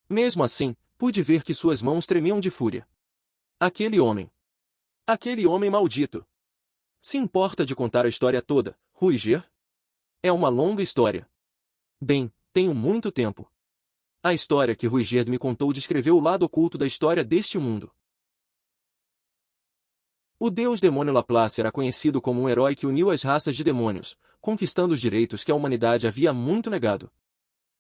Mesmo assim, pude ver que suas mãos tremiam de fúria. Aquele homem. Aquele homem maldito. Se importa de contar a história toda, Ruigerd? É uma longa história. Bem, tenho muito tempo. A história que Ruigerd me contou descreveu o lado oculto da história deste mundo. O deus demônio Laplace era conhecido como um herói que uniu as raças de demônios, conquistando os direitos que a humanidade havia muito negado.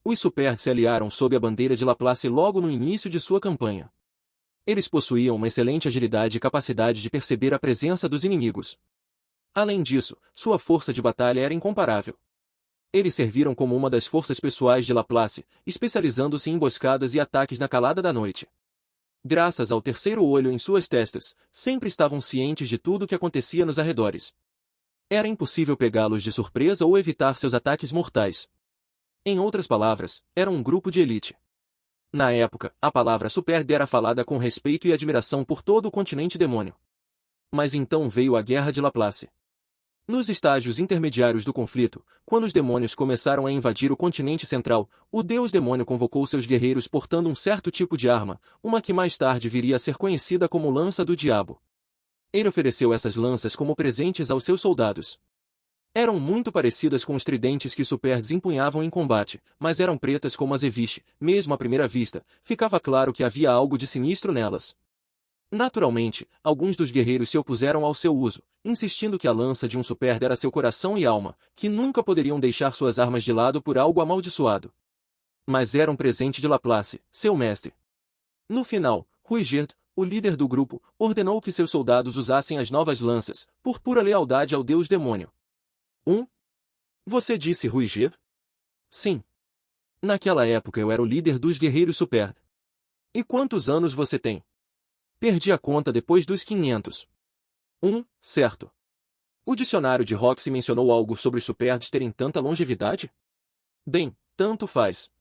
Os Superds se aliaram sob a bandeira de Laplace logo no início de sua campanha. Eles possuíam uma excelente agilidade e capacidade de perceber a presença dos inimigos. Além disso, sua força de batalha era incomparável. Eles serviram como uma das forças pessoais de Laplace, especializando-se em emboscadas e ataques na calada da noite. Graças ao terceiro olho em suas testas, sempre estavam cientes de tudo o que acontecia nos arredores. Era impossível pegá-los de surpresa ou evitar seus ataques mortais. Em outras palavras, era um grupo de elite. Na época, a palavra Superd era falada com respeito e admiração por todo o continente demônio. Mas então veio a Guerra de Laplace. Nos estágios intermediários do conflito, quando os demônios começaram a invadir o continente central, o deus demônio convocou seus guerreiros portando um certo tipo de arma, uma que mais tarde viria a ser conhecida como Lança do Diabo. Ele ofereceu essas lanças como presentes aos seus soldados. Eram muito parecidas com os tridentes que os Superds empunhavam em combate, mas eram pretas como as Eviche. Mesmo à primeira vista, ficava claro que havia algo de sinistro nelas. Naturalmente, alguns dos guerreiros se opuseram ao seu uso, insistindo que a lança de um Superd era seu coração e alma, que nunca poderiam deixar suas armas de lado por algo amaldiçoado. Mas era um presente de Laplace, seu mestre. No final, Ruigerd, o líder do grupo, ordenou que seus soldados usassem as novas lanças, por pura lealdade ao deus demônio. Você disse Ruigerd? Sim. Naquela época eu era o líder dos guerreiros Superd. E quantos anos você tem? Perdi a conta depois dos 500. Certo. O dicionário de Roxy mencionou algo sobre os Superds terem tanta longevidade? Bem, tanto faz.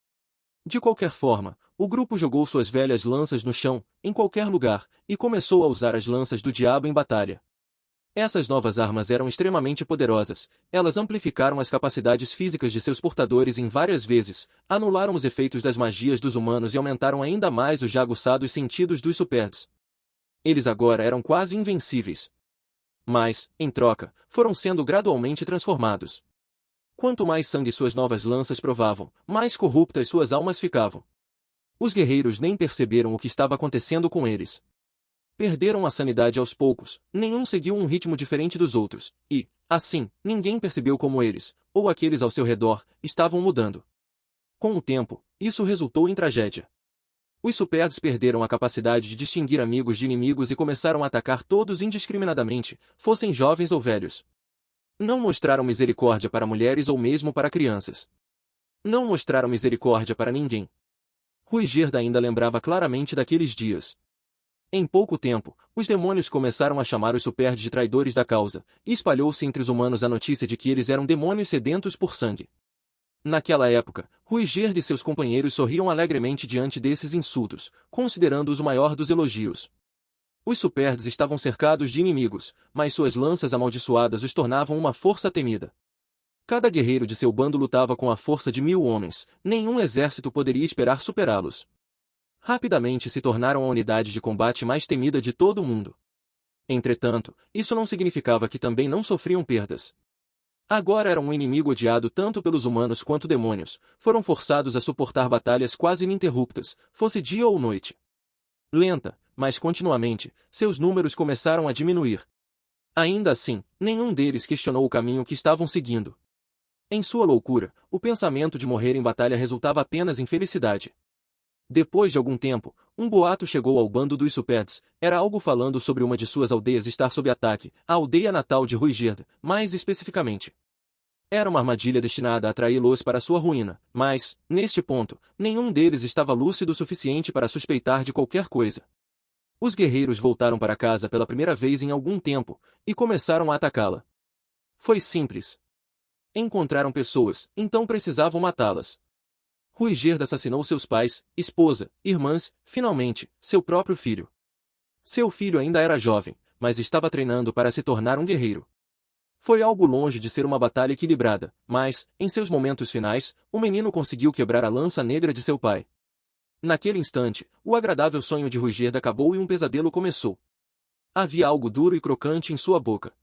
De qualquer forma, o grupo jogou suas velhas lanças no chão, em qualquer lugar, e começou a usar as lanças do diabo em batalha. Essas novas armas eram extremamente poderosas, elas amplificaram as capacidades físicas de seus portadores em várias vezes, anularam os efeitos das magias dos humanos e aumentaram ainda mais os já aguçados sentidos dos Superds. Eles agora eram quase invencíveis. Mas, em troca, foram sendo gradualmente transformados. Quanto mais sangue suas novas lanças provavam, mais corruptas suas almas ficavam. Os guerreiros nem perceberam o que estava acontecendo com eles. Perderam a sanidade aos poucos, nenhum seguiu um ritmo diferente dos outros, e, assim, ninguém percebeu como eles, ou aqueles ao seu redor, estavam mudando. Com o tempo, isso resultou em tragédia. Os Superds perderam a capacidade de distinguir amigos de inimigos e começaram a atacar todos indiscriminadamente, fossem jovens ou velhos. Não mostraram misericórdia para mulheres ou mesmo para crianças. Não mostraram misericórdia para ninguém. Ruigerd ainda lembrava claramente daqueles dias. Em pouco tempo, os demônios começaram a chamar os Superds de traidores da causa, e espalhou-se entre os humanos a notícia de que eles eram demônios sedentos por sangue. Naquela época, Ruigerd e seus companheiros sorriam alegremente diante desses insultos, considerando-os o maior dos elogios. Os Superds estavam cercados de inimigos, mas suas lanças amaldiçoadas os tornavam uma força temida. Cada guerreiro de seu bando lutava com a força de 1000 homens, nenhum exército poderia esperar superá-los. Rapidamente se tornaram a unidade de combate mais temida de todo o mundo. Entretanto, isso não significava que também não sofriam perdas. Agora eram um inimigo odiado tanto pelos humanos quanto demônios, foram forçados a suportar batalhas quase ininterruptas, fosse dia ou noite. Lenta, mas continuamente, seus números começaram a diminuir. Ainda assim, nenhum deles questionou o caminho que estavam seguindo. Em sua loucura, o pensamento de morrer em batalha resultava apenas em felicidade. Depois de algum tempo, um boato chegou ao bando dos Superds, era algo falando sobre uma de suas aldeias estar sob ataque, a aldeia natal de Ruigerd, mais especificamente. Era uma armadilha destinada a atraí-los para sua ruína, mas, neste ponto, nenhum deles estava lúcido o suficiente para suspeitar de qualquer coisa. Os guerreiros voltaram para casa pela primeira vez em algum tempo, e começaram a atacá-la. Foi simples. Encontraram pessoas, então precisavam matá-las. Ruigerd assassinou seus pais, esposa, irmãs, finalmente, seu próprio filho. Seu filho ainda era jovem, mas estava treinando para se tornar um guerreiro. Foi algo longe de ser uma batalha equilibrada, mas, em seus momentos finais, o menino conseguiu quebrar a lança negra de seu pai. Naquele instante, o agradável sonho de Ruigerd acabou e um pesadelo começou. Havia algo duro e crocante em sua boca.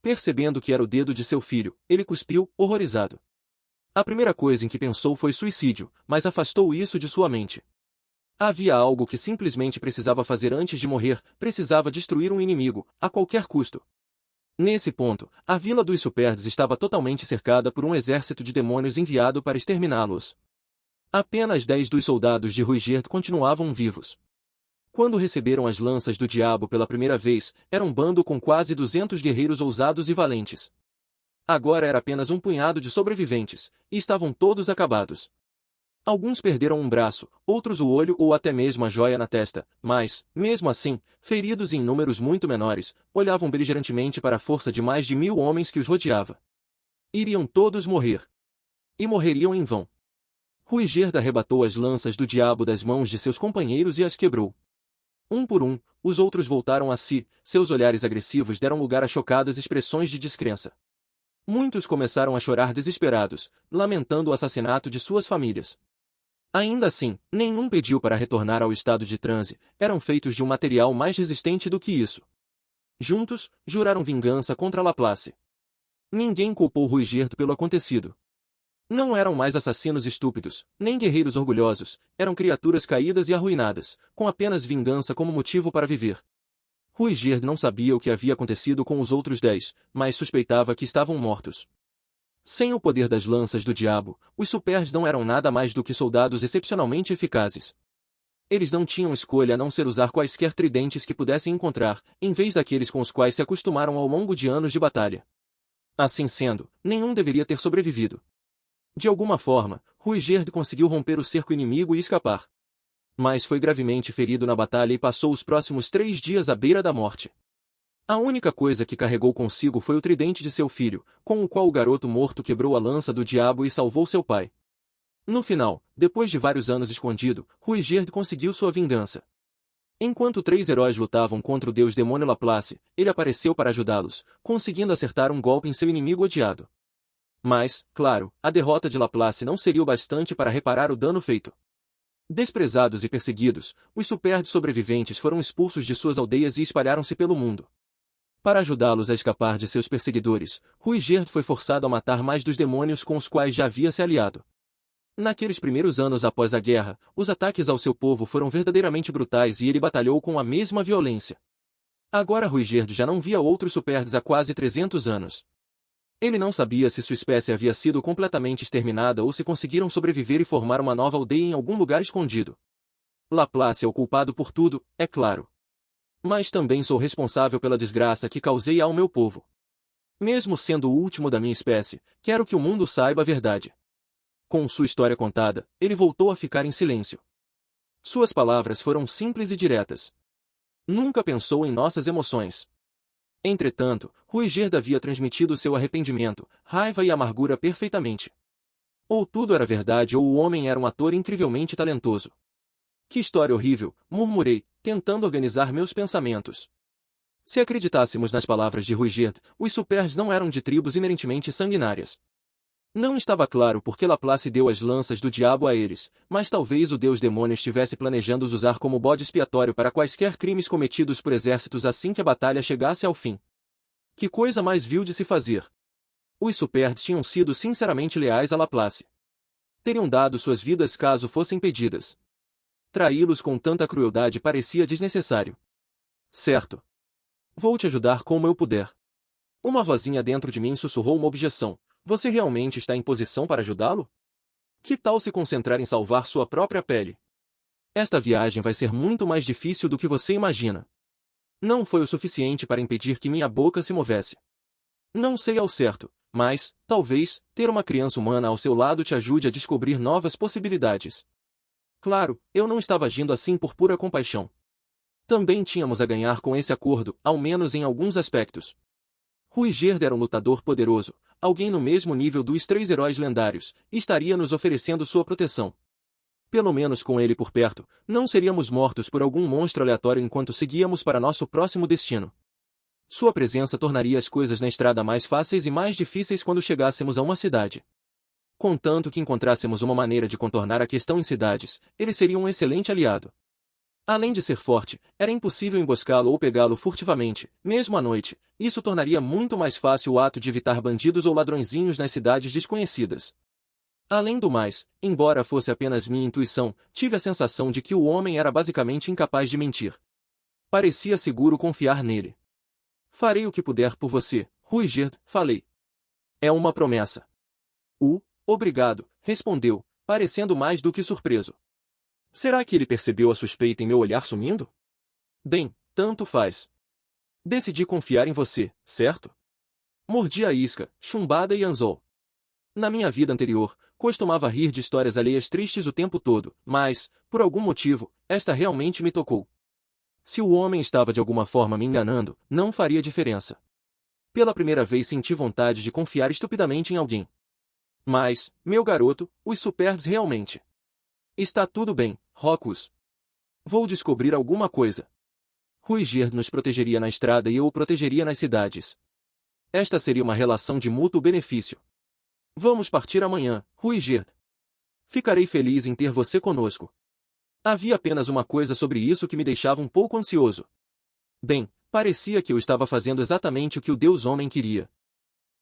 Percebendo que era o dedo de seu filho, ele cuspiu, horrorizado. A primeira coisa em que pensou foi suicídio, mas afastou isso de sua mente. Havia algo que simplesmente precisava fazer antes de morrer, precisava destruir um inimigo, a qualquer custo. Nesse ponto, a vila dos Superds estava totalmente cercada por um exército de demônios enviado para exterminá-los. Apenas 10 dos soldados de Ruigerd continuavam vivos. Quando receberam as lanças do diabo pela primeira vez, era um bando com quase 200 guerreiros ousados e valentes. Agora era apenas um punhado de sobreviventes, e estavam todos acabados. Alguns perderam um braço, outros o olho ou até mesmo a joia na testa, mas, mesmo assim, feridos em números muito menores, olhavam beligerantemente para a força de mais de 1000 homens que os rodeava. Iriam todos morrer. E morreriam em vão. Ruigerd arrebatou as lanças do diabo das mãos de seus companheiros e as quebrou. Um por um, os outros voltaram a si, seus olhares agressivos deram lugar a chocadas expressões de descrença. Muitos começaram a chorar desesperados, lamentando o assassinato de suas famílias. Ainda assim, nenhum pediu para retornar ao estado de transe, eram feitos de um material mais resistente do que isso. Juntos, juraram vingança contra Laplace. Ninguém culpou Ruigerd pelo acontecido. Não eram mais assassinos estúpidos, nem guerreiros orgulhosos, eram criaturas caídas e arruinadas, com apenas vingança como motivo para viver. Ruigerd não sabia o que havia acontecido com os outros 10, mas suspeitava que estavam mortos. Sem o poder das lanças do diabo, os Superds não eram nada mais do que soldados excepcionalmente eficazes. Eles não tinham escolha a não ser usar quaisquer tridentes que pudessem encontrar, em vez daqueles com os quais se acostumaram ao longo de anos de batalha. Assim sendo, nenhum deveria ter sobrevivido. De alguma forma, Ruigerd conseguiu romper o cerco inimigo e escapar. Mas foi gravemente ferido na batalha e passou os próximos 3 dias à beira da morte. A única coisa que carregou consigo foi o tridente de seu filho, com o qual o garoto morto quebrou a lança do diabo e salvou seu pai. No final, depois de vários anos escondido, Ruigerd conseguiu sua vingança. Enquanto 3 heróis lutavam contra o deus demônio Laplace, ele apareceu para ajudá-los, conseguindo acertar um golpe em seu inimigo odiado. Mas, claro, a derrota de Laplace não seria o bastante para reparar o dano feito. Desprezados e perseguidos, os Superds sobreviventes foram expulsos de suas aldeias e espalharam-se pelo mundo. Para ajudá-los a escapar de seus perseguidores, Ruigerd foi forçado a matar mais dos demônios com os quais já havia se aliado. Naqueles primeiros anos após a guerra, os ataques ao seu povo foram verdadeiramente brutais e ele batalhou com a mesma violência. Agora Ruigerd já não via outros Superds há quase 300 anos. Ele não sabia se sua espécie havia sido completamente exterminada ou se conseguiram sobreviver e formar uma nova aldeia em algum lugar escondido. Laplace é o culpado por tudo, é claro. Mas também sou responsável pela desgraça que causei ao meu povo. Mesmo sendo o último da minha espécie, quero que o mundo saiba a verdade. Com sua história contada, ele voltou a ficar em silêncio. Suas palavras foram simples e diretas. Nunca pensou em nossas emoções. Entretanto, Ruigerd havia transmitido seu arrependimento, raiva e amargura perfeitamente. Ou tudo era verdade ou o homem era um ator incrivelmente talentoso. Que história horrível, murmurei, tentando organizar meus pensamentos. Se acreditássemos nas palavras de Ruigerd, os Superds não eram de tribos inerentemente sanguinárias. Não estava claro por que Laplace deu as lanças do diabo a eles, mas talvez o deus demônio estivesse planejando os usar como bode expiatório para quaisquer crimes cometidos por exércitos assim que a batalha chegasse ao fim. Que coisa mais vil de se fazer! Os Superds tinham sido sinceramente leais a Laplace. Teriam dado suas vidas caso fossem pedidas. Traí-los com tanta crueldade parecia desnecessário. Certo. Vou te ajudar como eu puder. Uma vozinha dentro de mim sussurrou uma objeção. Você realmente está em posição para ajudá-lo? Que tal se concentrar em salvar sua própria pele? Esta viagem vai ser muito mais difícil do que você imagina. Não foi o suficiente para impedir que minha boca se movesse. Não sei ao certo, mas, talvez, ter uma criança humana ao seu lado te ajude a descobrir novas possibilidades. Claro, eu não estava agindo assim por pura compaixão. Também tínhamos a ganhar com esse acordo, ao menos em alguns aspectos. Ruigerd era um lutador poderoso, alguém no mesmo nível dos 3 heróis lendários, e estaria nos oferecendo sua proteção. Pelo menos com ele por perto, não seríamos mortos por algum monstro aleatório enquanto seguíamos para nosso próximo destino. Sua presença tornaria as coisas na estrada mais fáceis e mais difíceis quando chegássemos a uma cidade. Contanto que encontrássemos uma maneira de contornar a questão em cidades, ele seria um excelente aliado. Além de ser forte, era impossível emboscá-lo ou pegá-lo furtivamente, mesmo à noite. Isso tornaria muito mais fácil o ato de evitar bandidos ou ladrõezinhos nas cidades desconhecidas. Além do mais, embora fosse apenas minha intuição, tive a sensação de que o homem era basicamente incapaz de mentir. Parecia seguro confiar nele. Farei o que puder por você, Ruigerd, falei. É uma promessa. Obrigado, respondeu, parecendo mais do que surpreso. Será que ele percebeu a suspeita em meu olhar sumindo? Bem, tanto faz. Decidi confiar em você, certo? Mordi a isca, chumbada e anzol. Na minha vida anterior, costumava rir de histórias alheias tristes o tempo todo, mas, por algum motivo, esta realmente me tocou. Se o homem estava de alguma forma me enganando, não faria diferença. Pela primeira vez senti vontade de confiar estupidamente em alguém. Mas, meu garoto, os Superds realmente. Está tudo bem, Rockus. Vou descobrir alguma coisa. Ruigerd nos protegeria na estrada e eu o protegeria nas cidades. Esta seria uma relação de mútuo benefício. Vamos partir amanhã, Ruigerd. Ficarei feliz em ter você conosco. Havia apenas uma coisa sobre isso que me deixava um pouco ansioso. Bem, parecia que eu estava fazendo exatamente o que o Deus Homem queria.